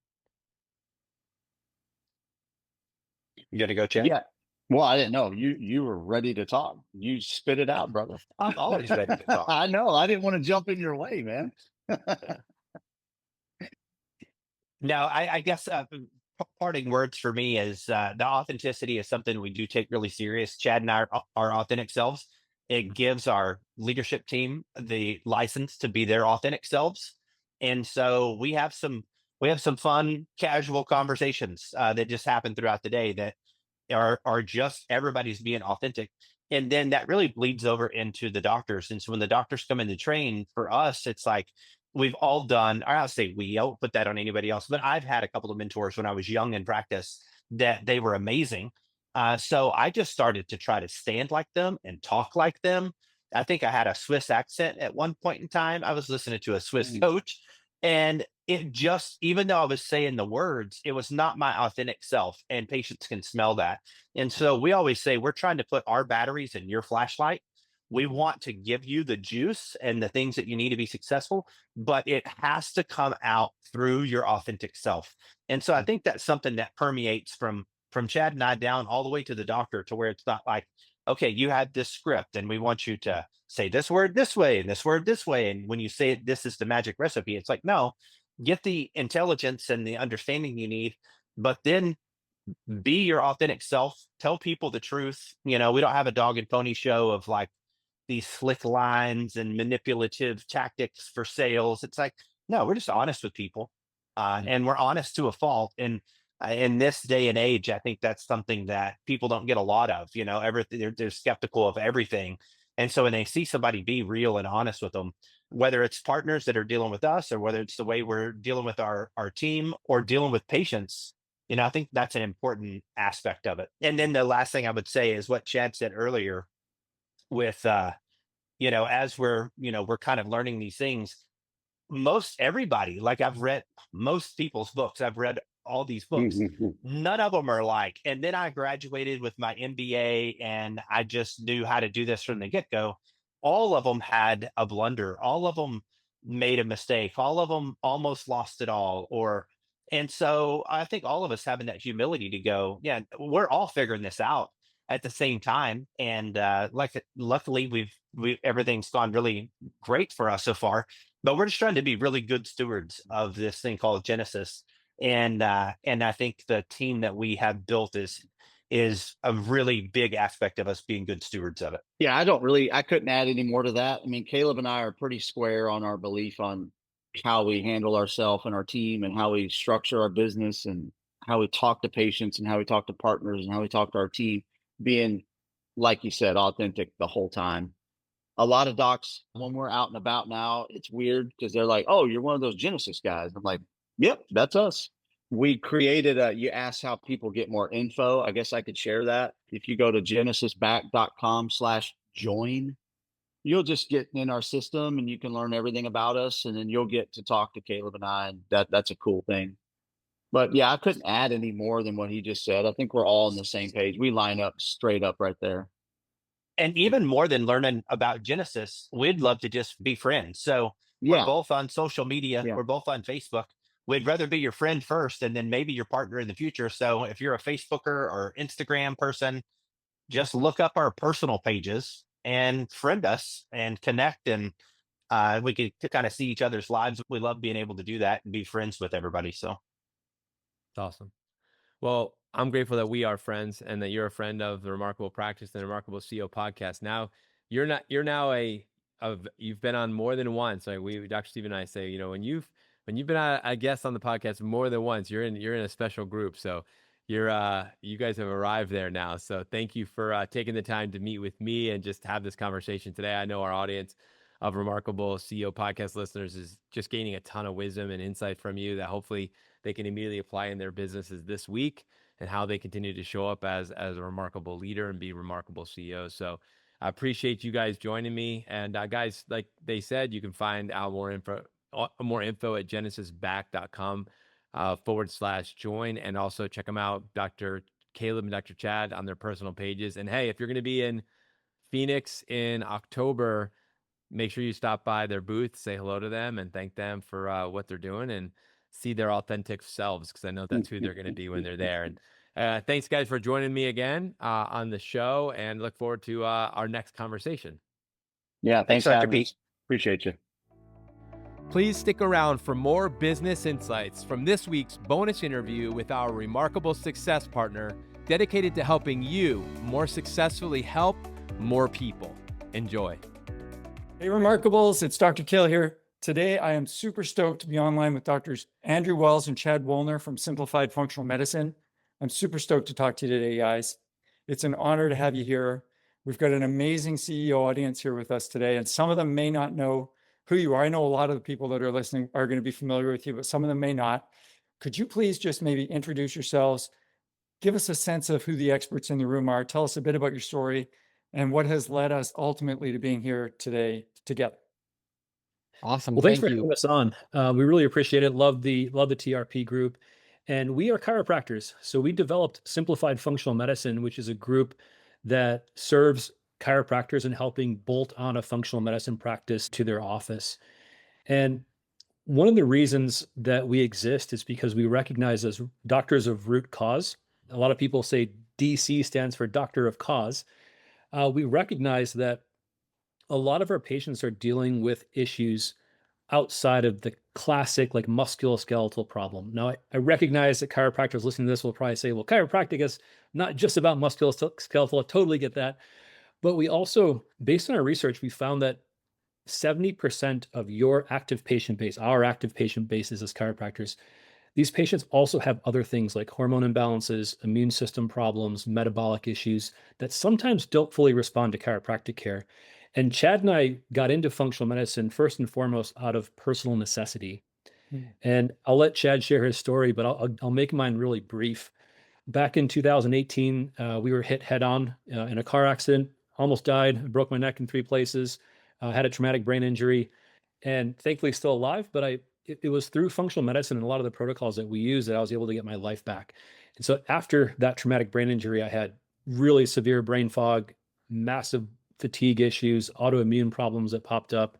You got to go, Chad? Yeah. Well, I didn't know you were ready to talk. You spit it out, brother. I'm always ready to talk. I know. I didn't want to jump in your way, man. No, I guess parting words for me is the authenticity is something we do take really serious. Chad and I are our authentic selves. It gives our leadership team the license to be their authentic selves, and so we have some fun, casual conversations that just happen throughout the day that are just everybody's being authentic. And then that really bleeds over into the doctors. And so when the doctors come in to train for us, it's like we've all done, or I'll say we, I won't put that on anybody else, but I've had a couple of mentors when I was young in practice that they were amazing. So I just started to try to stand like them and talk like them. I think I had a Swiss accent at one point in time. I was listening to a Swiss Mm. coach, and it just, even though I was saying the words, it was not my authentic self, and patients can smell that. And so we always say we're trying to put our batteries in your flashlight. We want to give you the juice and the things that you need to be successful, but it has to come out through your authentic self. And so I think that's something that permeates from Chad and I down all the way to the doctor, to where it's not like, okay, you had this script and we want you to say this word this way and this word this way. And when you say it, this is the magic recipe. It's like, no, get the intelligence and the understanding you need, but then be your authentic self. Tell people the truth. We don't have a dog and pony show of like these slick lines and manipulative tactics for sales. It's like, no, we're just honest with people, and we're honest to a fault. And in this day and age, I think that's something that people don't get a lot of. Everything, they're skeptical of everything, and so when they see somebody be real and honest with them, whether it's partners that are dealing with us, or whether it's the way we're dealing with our team or dealing with patients, I think that's an important aspect of it. And then the last thing I would say is what Chad said earlier with as we're kind of learning these things, most everybody, like, I've read most people's books, I've read all these books, Mhm. none of them are like, and then I graduated with my MBA and I just knew how to do this from the get-go. All of them had a blunder, all of them made a mistake, all of them almost lost it all. Or And so I think all of us having that humility to go, yeah, we're all figuring this out at the same time. And luckily we everything's gone really great for us so far, but we're just trying to be really good stewards of this thing called Genesis. And I think the team that we have built is a really big aspect of us being good stewards of it. Yeah, I couldn't add any more to that. I mean, Caleb and I are pretty square on our belief on how we handle ourselves and our team and how we structure our business and how we talk to patients and how we talk to partners and how we talk to our team, being, like you said, authentic the whole time. A lot of docs, when we're out and about now, it's weird because they're like, "Oh, you're one of those Genesis guys." I'm like, "Yep, that's us." We created you asked how people get more info. I guess I could share that. If you go to genesisback.com/join, you'll just get in our system and you can learn everything about us. And then you'll get to talk to Caleb and I. And that's a cool thing. But yeah, I couldn't add any more than what he just said. I think we're all on the same page. We line up straight up right there. And even more than learning about Genesis, we'd love to just be friends. So we're Yeah. both on social media. Yeah. We're both on Facebook. We'd rather be your friend first and then maybe your partner in the future. So if you're a Facebooker or Instagram person, just look up our personal pages and friend us and connect. And we could kind of see each other's lives. We love being able to do that and be friends with everybody. So It's awesome. Well, I'm grateful that we are friends and that you're a friend of the Remarkable Practice and the Remarkable CEO podcast. Now, you're now you've been on more than once. Like Dr. Steve and I say, you know, when you've been a guest on the podcast more than once, you're in a special group. So you guys have arrived there now. So thank you for taking the time to meet with me and just have this conversation today. I know our audience of Remarkable CEO podcast listeners is just gaining a ton of wisdom and insight from you that hopefully they can immediately apply in their businesses this week, and how they continue to show up as a remarkable leader and be remarkable CEOs. So I appreciate you guys joining me. And guys, like they said, you can find out more info at genesisback.com /join. And also check them out, Dr. Caleb and Dr. Chad, on their personal pages. And hey, if you're going to be in Phoenix in October, make sure you stop by their booth, say hello to them, and thank them for what they're doing, and see their authentic selves, because I know that's who they're going to be when they're there. And thanks, guys, for joining me again on the show, and look forward to our next conversation. Yeah. Thanks, Dr. Dr. Pete. Pete. Appreciate you. Please stick around for more business insights from this week's bonus interview with our remarkable success partner, dedicated to helping you more successfully help more people. Enjoy. Hey, Remarkables, it's Dr. Kale here. Today, I am super stoked to be online with Doctors Andrew Wells and Chad Woolner from Simplified Functional Medicine. I'm super stoked to talk to you today, guys. It's an honor to have you here. We've got an amazing CEO audience here with us today, and some of them may not know who you are. I know a lot of the people that are listening are going to be familiar with you, but some of them may not. Could you please just maybe introduce yourselves, give us a sense of who the experts in the room are, tell us a bit about your story, and what has led us ultimately to being here today together. Awesome. Well, thanks for Thank you. having us on. We really appreciate it. Love the TRP group. And we are chiropractors. So we developed Simplified Functional Medicine, which is a group that serves chiropractors in helping bolt on a functional medicine practice to their office. And one of the reasons that we exist is because we recognize as doctors of root cause. A lot of people say DC stands for doctor of cause. We recognize that a lot of our patients are dealing with issues outside of the classic like musculoskeletal problem. Now, I recognize that chiropractors listening to this will probably say, well, chiropractic is not just about musculoskeletal. I totally get that. But we also, based on our research, we found that 70% of your active patient base, our active patient bases as chiropractors, these patients also have other things like hormone imbalances, immune system problems, metabolic issues that sometimes don't fully respond to chiropractic care. And Chad and I got into functional medicine first and foremost out of personal necessity. And I'll let Chad share his story, but I'll make mine really brief. Back in 2018, we were hit head on in a car accident, almost died, broke my neck in 3 places, had a traumatic brain injury, and thankfully still alive. But it was through functional medicine and a lot of the protocols that we use that I was able to get my life back. And so after that traumatic brain injury, I had really severe brain fog, massive fatigue issues, autoimmune problems that popped up,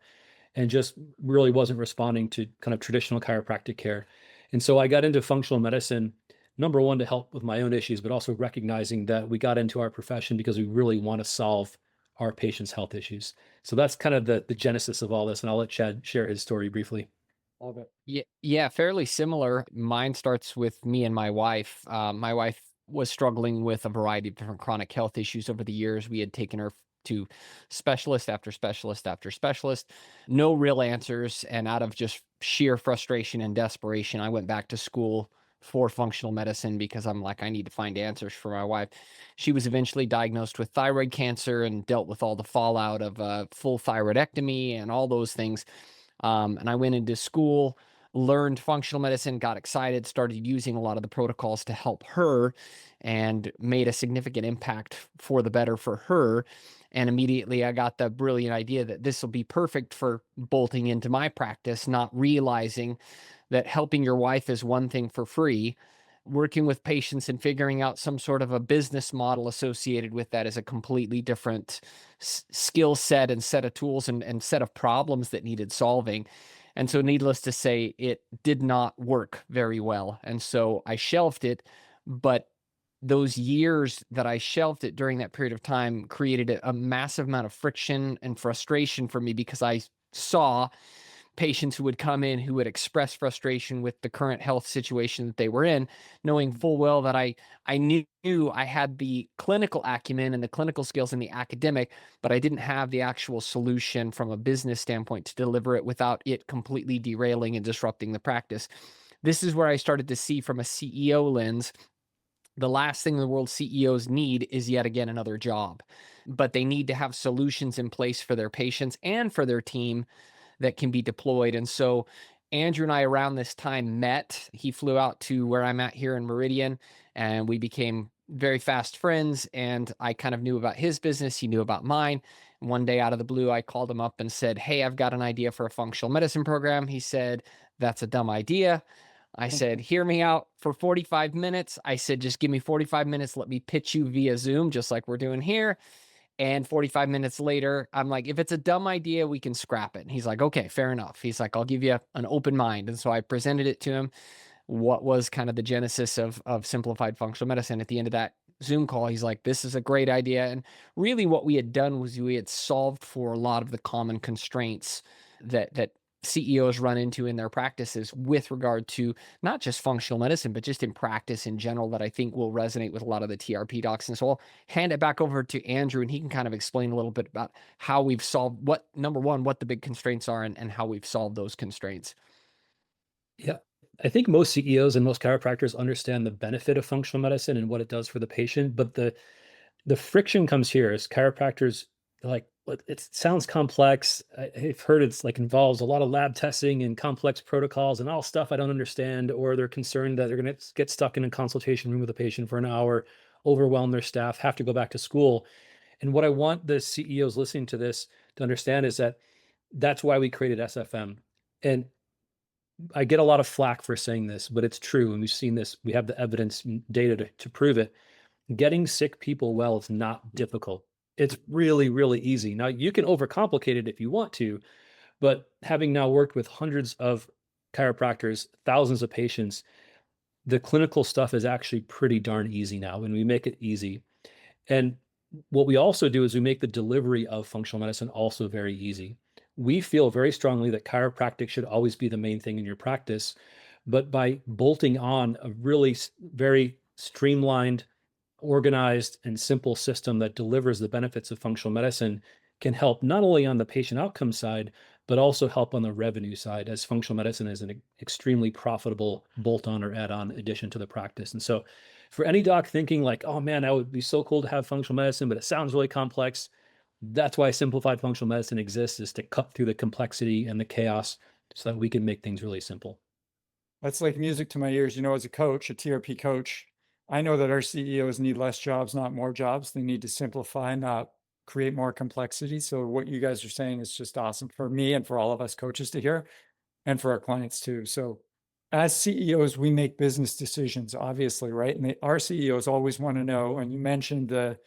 and just really wasn't responding to kind of traditional chiropractic care. And so I got into functional medicine, number one, to help with my own issues, but also recognizing that we got into our profession because we really want to solve our patients' health issues. So that's kind of the genesis of all this. And I'll let Chad share his story briefly. All of it. Yeah, fairly similar. Mine starts with me and my wife. My wife was struggling with a variety of different chronic health issues over the years. We had taken her to specialist after specialist after specialist, no real answers. And out of just sheer frustration and desperation, I went back to school for functional medicine because I'm like, I need to find answers for my wife. She was eventually diagnosed with thyroid cancer and dealt with all the fallout of full thyroidectomy and all those things. And I went into school, learned functional medicine, got excited, started using a lot of the protocols to help her, and made a significant impact for the better for her. And immediately I got the brilliant idea that this will be perfect for bolting into my practice, not realizing that helping your wife is one thing for free, working with patients and figuring out some sort of a business model associated with that is a completely different skill set and set of tools and set of problems that needed solving. And so needless to say, it did not work very well. And so I shelved it, but those years that I shelved it during that period of time created a massive amount of friction and frustration for me, because I saw patients who would come in who would express frustration with the current health situation that they were in, knowing full well that I knew I had the clinical acumen and the clinical skills and the academic, but I didn't have the actual solution from a business standpoint to deliver it without it completely derailing and disrupting the practice. This is where I started to see from a CEO lens, the last thing the world CEOs need is yet again another job, but they need to have solutions in place for their patients and for their team that can be deployed. And so Andrew and I around this time met. He flew out to where I'm at here in Meridian, and we became very fast friends. And I kind of knew about his business. He knew about mine. And one day out of the blue, I called him up and said, "Hey, I've got an idea for a functional medicine program." He said, "That's a dumb idea." I said, "Hear me out for 45 minutes. I said, "Just give me 45 minutes. Let me pitch you via Zoom, just like we're doing here." And 45 minutes later, I'm like, "If it's a dumb idea, we can scrap it." And he's like, "Okay, fair enough." He's like, "I'll give you an open mind." And so I presented it to him, what was kind of the genesis of simplified functional medicine. At the end of that Zoom call, he's like, "This is a great idea." And really what we had done was we had solved for a lot of the common constraints that CEOs run into in their practices with regard to not just functional medicine, but just in practice in general, that I think will resonate with a lot of the TRP docs. And so I'll hand it back over to Andrew, and he can kind of explain a little bit about how we've solved number one, what the big constraints are and how we've solved those constraints. Yeah. I think most CEOs and most chiropractors understand the benefit of functional medicine and what it does for the patient, but the friction comes here as chiropractors, like, it sounds complex. I've heard it's like involves a lot of lab testing and complex protocols and all stuff I don't understand, or they're concerned that they're going to get stuck in a consultation room with a patient for an hour, overwhelm their staff, have to go back to school. And what I want the CEOs listening to this to understand is that that's why we created SFM. And I get a lot of flack for saying this, but it's true. And we've seen this. We have the evidence and data to prove it. Getting sick people well is not difficult. It's really, really easy. Now, you can overcomplicate it if you want to, but having now worked with hundreds of chiropractors, thousands of patients, the clinical stuff is actually pretty darn easy now, and we make it easy. And what we also do is we make the delivery of functional medicine also very easy. We feel very strongly that chiropractic should always be the main thing in your practice, but by bolting on a really very streamlined, organized, and simple system that delivers the benefits of functional medicine can help not only on the patient outcome side, but also help on the revenue side, as functional medicine is an extremely profitable bolt-on or add-on addition to the practice. And so for any doc thinking like, "Oh man, that would be so cool to have functional medicine, but it sounds really complex," that's why simplified functional medicine exists, is to cut through the complexity and the chaos so that we can make things really simple. That's like music to my ears. As a coach, a TRP coach, I know that our CEOs need less jobs, not more jobs. They need to simplify, not create more complexity. So what you guys are saying is just awesome for me and for all of us coaches to hear, and for our clients too. So as CEOs, we make business decisions, obviously, right? And our CEOs always want to know, and you mentioned the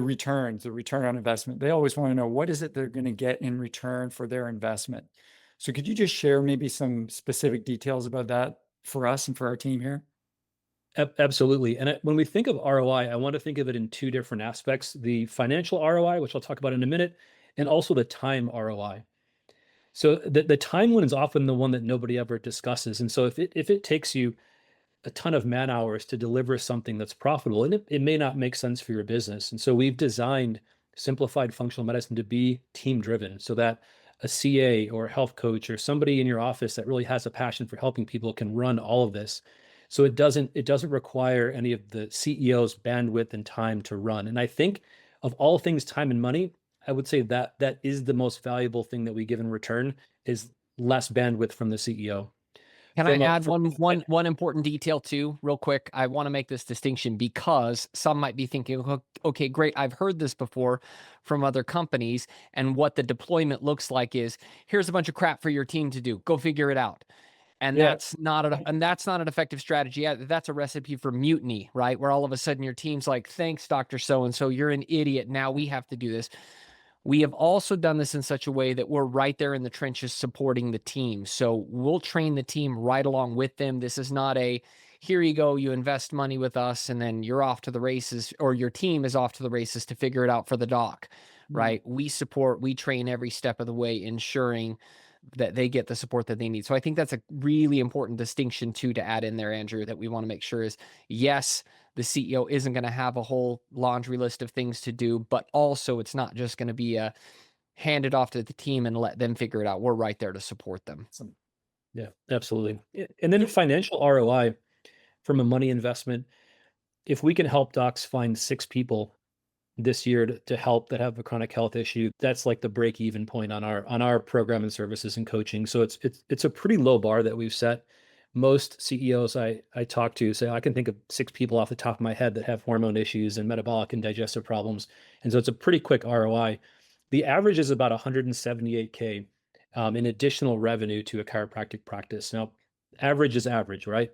returns, the return on investment. They always want to know, what is it they're going to get in return for their investment? So could you just share maybe some specific details about that for us and for our team here? Absolutely. And when we think of ROI, I want to think of it in two different aspects: the financial ROI, which I'll talk about in a minute, and also the time ROI. So the time one is often the one that nobody ever discusses. And so if it takes you a ton of man hours to deliver something that's profitable, and it may not make sense for your business. And so we've designed simplified functional medicine to be team driven, so that a CA or a health coach or somebody in your office that really has a passion for helping people can run all of this. So it doesn't require any of the CEO's bandwidth and time to run. And I think of all things, time and money, I would say that is the most valuable thing that we give in return, is less bandwidth from the CEO. Can I add one important detail too, real quick? I want to make this distinction because some might be thinking, okay, great, I've heard this before from other companies, and what the deployment looks like is, here's a bunch of crap for your team to do. Go figure it out. And Yeah. that's not an effective strategy. That's a recipe for mutiny, right? Where all of a sudden your team's like, thanks, Dr. So-and-so, you're an idiot. Now we have to do this. We have also done this in such a way that we're right there in the trenches supporting the team. So we'll train the team right along with them. This is not a, here you go, you invest money with us, and then you're off to the races, or your team is off to the races to figure it out for the doc, right? We support, we train every step of the way, ensuring that they get the support that they need. So I think that's a really important distinction too to add in there, Andrew, that we want to make sure is, yes, the CEO isn't going to have a whole laundry list of things to do, but also it's not just going to be a hand it off to the team and let them figure it out. We're right there to support them. Yeah, absolutely. And then financial ROI from a money investment, if we can help docs find 6 people this year to help that have a chronic health issue, that's like the break even point on our program and services and coaching. So it's a pretty low bar that we've set. Most CEOs I talk to say, I can think of 6 people off the top of my head that have hormone issues and metabolic and digestive problems. And so it's a pretty quick ROI. The average is about 178K in additional revenue to a chiropractic practice. Now, average is average, right?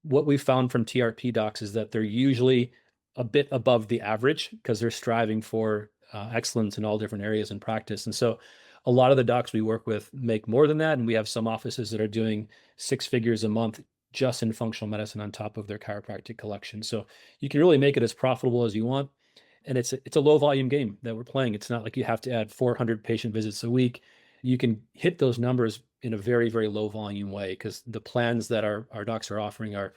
What we found from TRP docs is that they're usually a bit above the average because they're striving for excellence in all different areas in practice. And so a lot of the docs we work with make more than that. And we have some offices that are doing 6 figures a month just in functional medicine on top of their chiropractic collection. So you can really make it as profitable as you want. And it's a low volume game that we're playing. It's not like you have to add 400 patient visits a week. You can hit those numbers in a very, very low volume way because the plans that our docs are offering are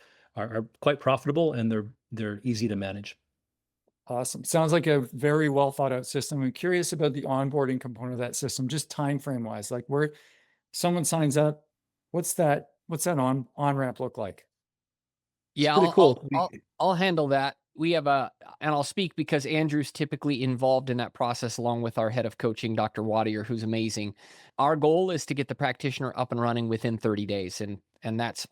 quite profitable and they're easy to manage. Awesome. Sounds like a very well thought out system. I'm curious about the onboarding component of that system, just time frame wise, like where someone signs up, what's that on ramp look like? Yeah, pretty cool. I'll handle that. We have and I'll speak because Andrew's typically involved in that process along with our head of coaching, Dr. Wadier, who's amazing. Our goal is to get the practitioner up and running within 30 days. And that's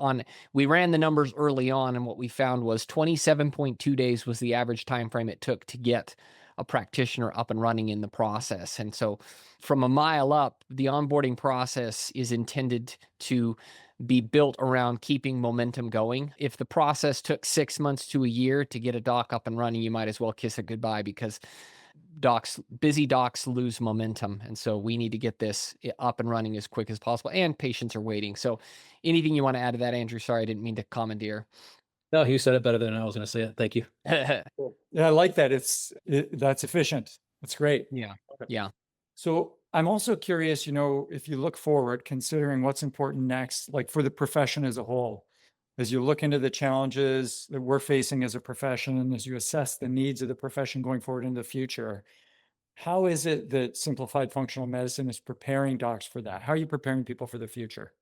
we ran the numbers early on, and what we found was 27.2 days was the average time frame it took to get a practitioner up and running in the process. And so from a mile up, the onboarding process is intended to be built around keeping momentum going. If the process took 6 months to a year to get a doc up and running, you might as well kiss it goodbye because busy docs lose momentum. And so we need to get this up and running as quick as possible, and patients are waiting. So anything you want to add to that, Andrew? Sorry, I didn't mean to commandeer. No, you said it better than I was going to say it. Thank you. Yeah, I like that. That's efficient. That's great. Yeah. Yeah. So I'm also curious, if you look forward, considering what's important next, like for the profession as a whole, as you look into the challenges that we're facing as a profession, and as you assess the needs of the profession going forward in the future, how is it that Simplified Functional Medicine is preparing docs for that? How are you preparing people for the future?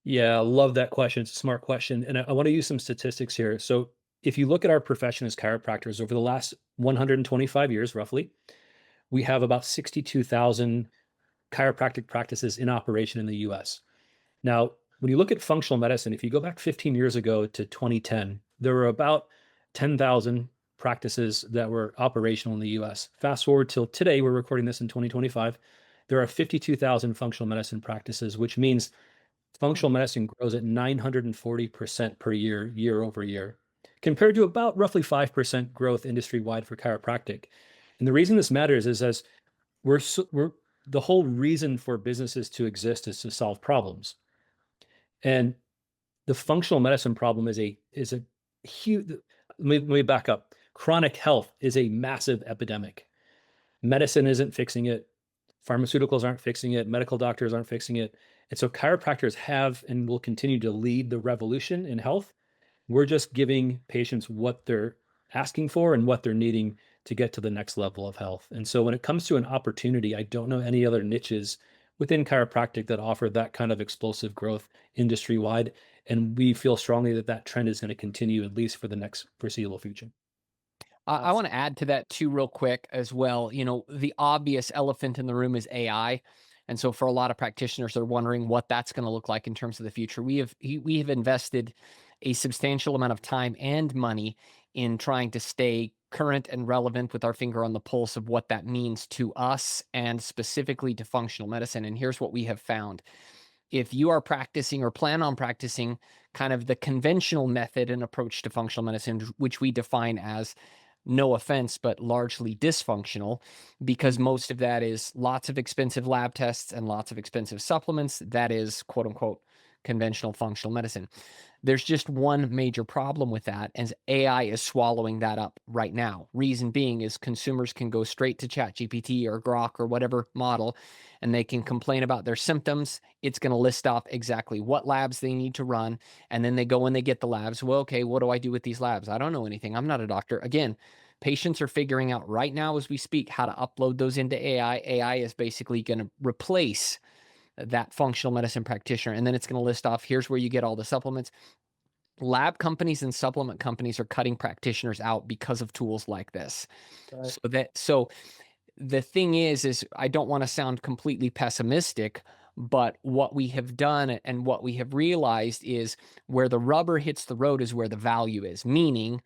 Yeah, I love that question. It's a smart question. And I want to use some statistics here. So if you look at our profession as chiropractors over the last 125 years, roughly, we have about 62,000 chiropractic practices in operation in the US. Now, when you look at functional medicine, if you go back 15 years ago to 2010, there were about 10,000 practices that were operational in the US. Fast forward till today, we're recording this in 2025, there are 52,000 functional medicine practices, which means functional medicine grows at 940% per year, year over year, compared to about roughly 5% growth industry-wide for chiropractic. And the reason this matters is as the whole reason for businesses to exist is to solve problems. And the functional medicine problem is a huge, let me back up. Chronic health is a massive epidemic. Medicine isn't fixing it. Pharmaceuticals aren't fixing it. Medical doctors aren't fixing it. And so chiropractors have and will continue to lead the revolution in health. We're just giving patients what they're asking for and what they're needing to get to the next level of health. And so when it comes to an opportunity, I don't know any other niches within chiropractic that offer that kind of explosive growth industry-wide. And we feel strongly that that trend is going to continue at least for the next foreseeable future. I want to add to that too, real quick as well. The obvious elephant in the room is AI. And so for a lot of practitioners, they're wondering what that's going to look like in terms of the future. We have invested a substantial amount of time and money in trying to stay current and relevant with our finger on the pulse of what that means to us and specifically to functional medicine. And here's what we have found. if you are practicing or plan on practicing kind of the conventional method and approach to functional medicine, which we define as, no offense, but largely dysfunctional, because most of that is lots of expensive lab tests and lots of expensive supplements. That is, quote unquote, conventional functional medicine. There's just one major problem with that, as AI is swallowing that up right now. Reason being is consumers can go straight to ChatGPT or Grok or whatever model, and they can complain about their symptoms. It's going to list off exactly what labs they need to run. And then they go and they get the labs. Well, okay, what do I do with these labs? I don't know anything. I'm not a doctor. Again, patients are figuring out right now as we speak how to upload those into AI. AI is basically going to replace that functional medicine practitioner. And then it's going to list off, here's where you get all the supplements. Lab companies and supplement companies are cutting practitioners out because of tools like this. Right. So the thing is I don't want to sound completely pessimistic, but what we have done and what we have realized is where the rubber hits the road is where the value is. Meaning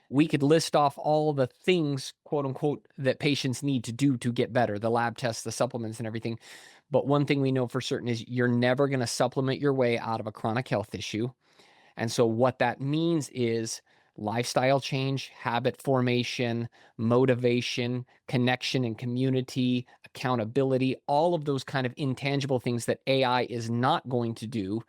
we could list off all the things, quote unquote, that patients need to do to get better, the lab tests, the supplements and everything. But one thing we know for certain is you're never going to supplement your way out of a chronic health issue. And so what that means is lifestyle change, habit formation, motivation, connection and community, accountability, all of those kind of intangible things that AI is not going to do,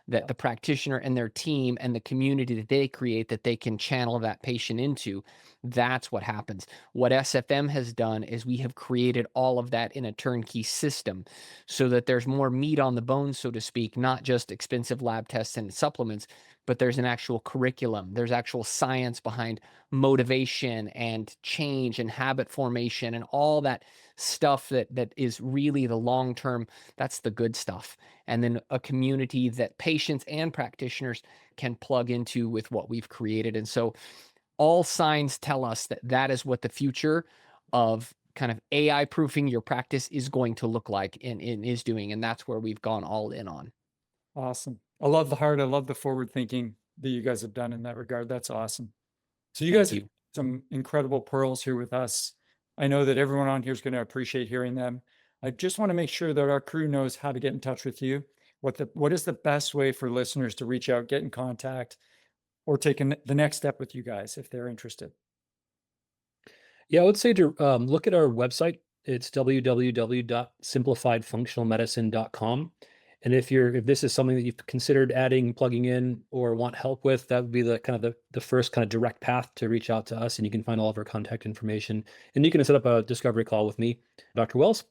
that the practitioner and their team and the community that they create, that they can channel that patient into. That's what happens. What SFM has done is we have created all of that in a turnkey system so that there's more meat on the bone, so to speak, not just expensive lab tests and supplements, but there's an actual curriculum. There's actual science behind motivation and change and habit formation and all that stuff that is really the long-term, that's the good stuff. And then a community that patients and practitioners can plug into with what we've created. And so all signs tell us that that is what the future of kind of AI proofing your practice is going to look like and is doing. And that's where we've gone all in on. Awesome. I love the heart. I love the forward thinking that you guys have done in that regard. That's awesome. So you guys have some incredible pearls here with us. I know that everyone on here is going to appreciate hearing them. I just want to make sure that our crew knows how to get in touch with you. What is the best way for listeners to reach out, get in contact, or take the next step with you guys if they're interested? Yeah, I would say to look at our website. It's www.simplifiedfunctionalmedicine.com. And if this is something that you've considered adding, plugging in, or want help with, that would be the first kind of direct path to reach out to us. And you can find all of our contact information. And you can set up a discovery call with me, Dr. Wells.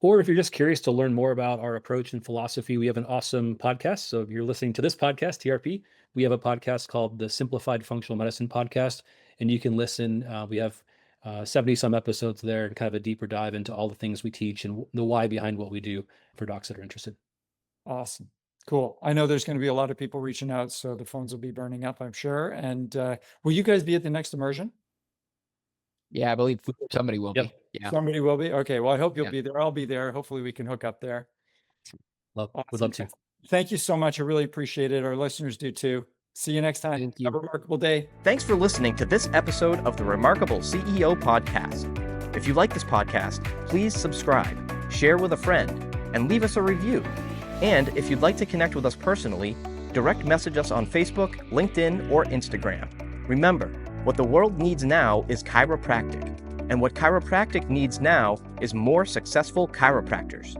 Or if you're just curious to learn more about our approach and philosophy, we have an awesome podcast. So if you're listening to this podcast, TRP, we have a podcast called the Simplified Functional Medicine Podcast. And you can listen. We have 70 some episodes there and kind of a deeper dive into all the things we teach and the why behind what we do for docs that are interested. Awesome. Cool. I know there's going to be a lot of people reaching out, so the phones will be burning up, I'm sure. And will you guys be at the next immersion? Yeah, I believe somebody will be. Yeah. Somebody will be? Okay. Well, I hope you'll be there. I'll be there. Hopefully we can hook up there. Would love to. Thank you so much. I really appreciate it. Our listeners do too. See you next time. Thank you. Have a remarkable day. Thanks for listening to this episode of the Remarkable CEO Podcast. If you like this podcast, please subscribe, share with a friend, and leave us a review. And if you'd like to connect with us personally, direct message us on Facebook, LinkedIn, or Instagram. Remember, what the world needs now is chiropractic, and what chiropractic needs now is more successful chiropractors.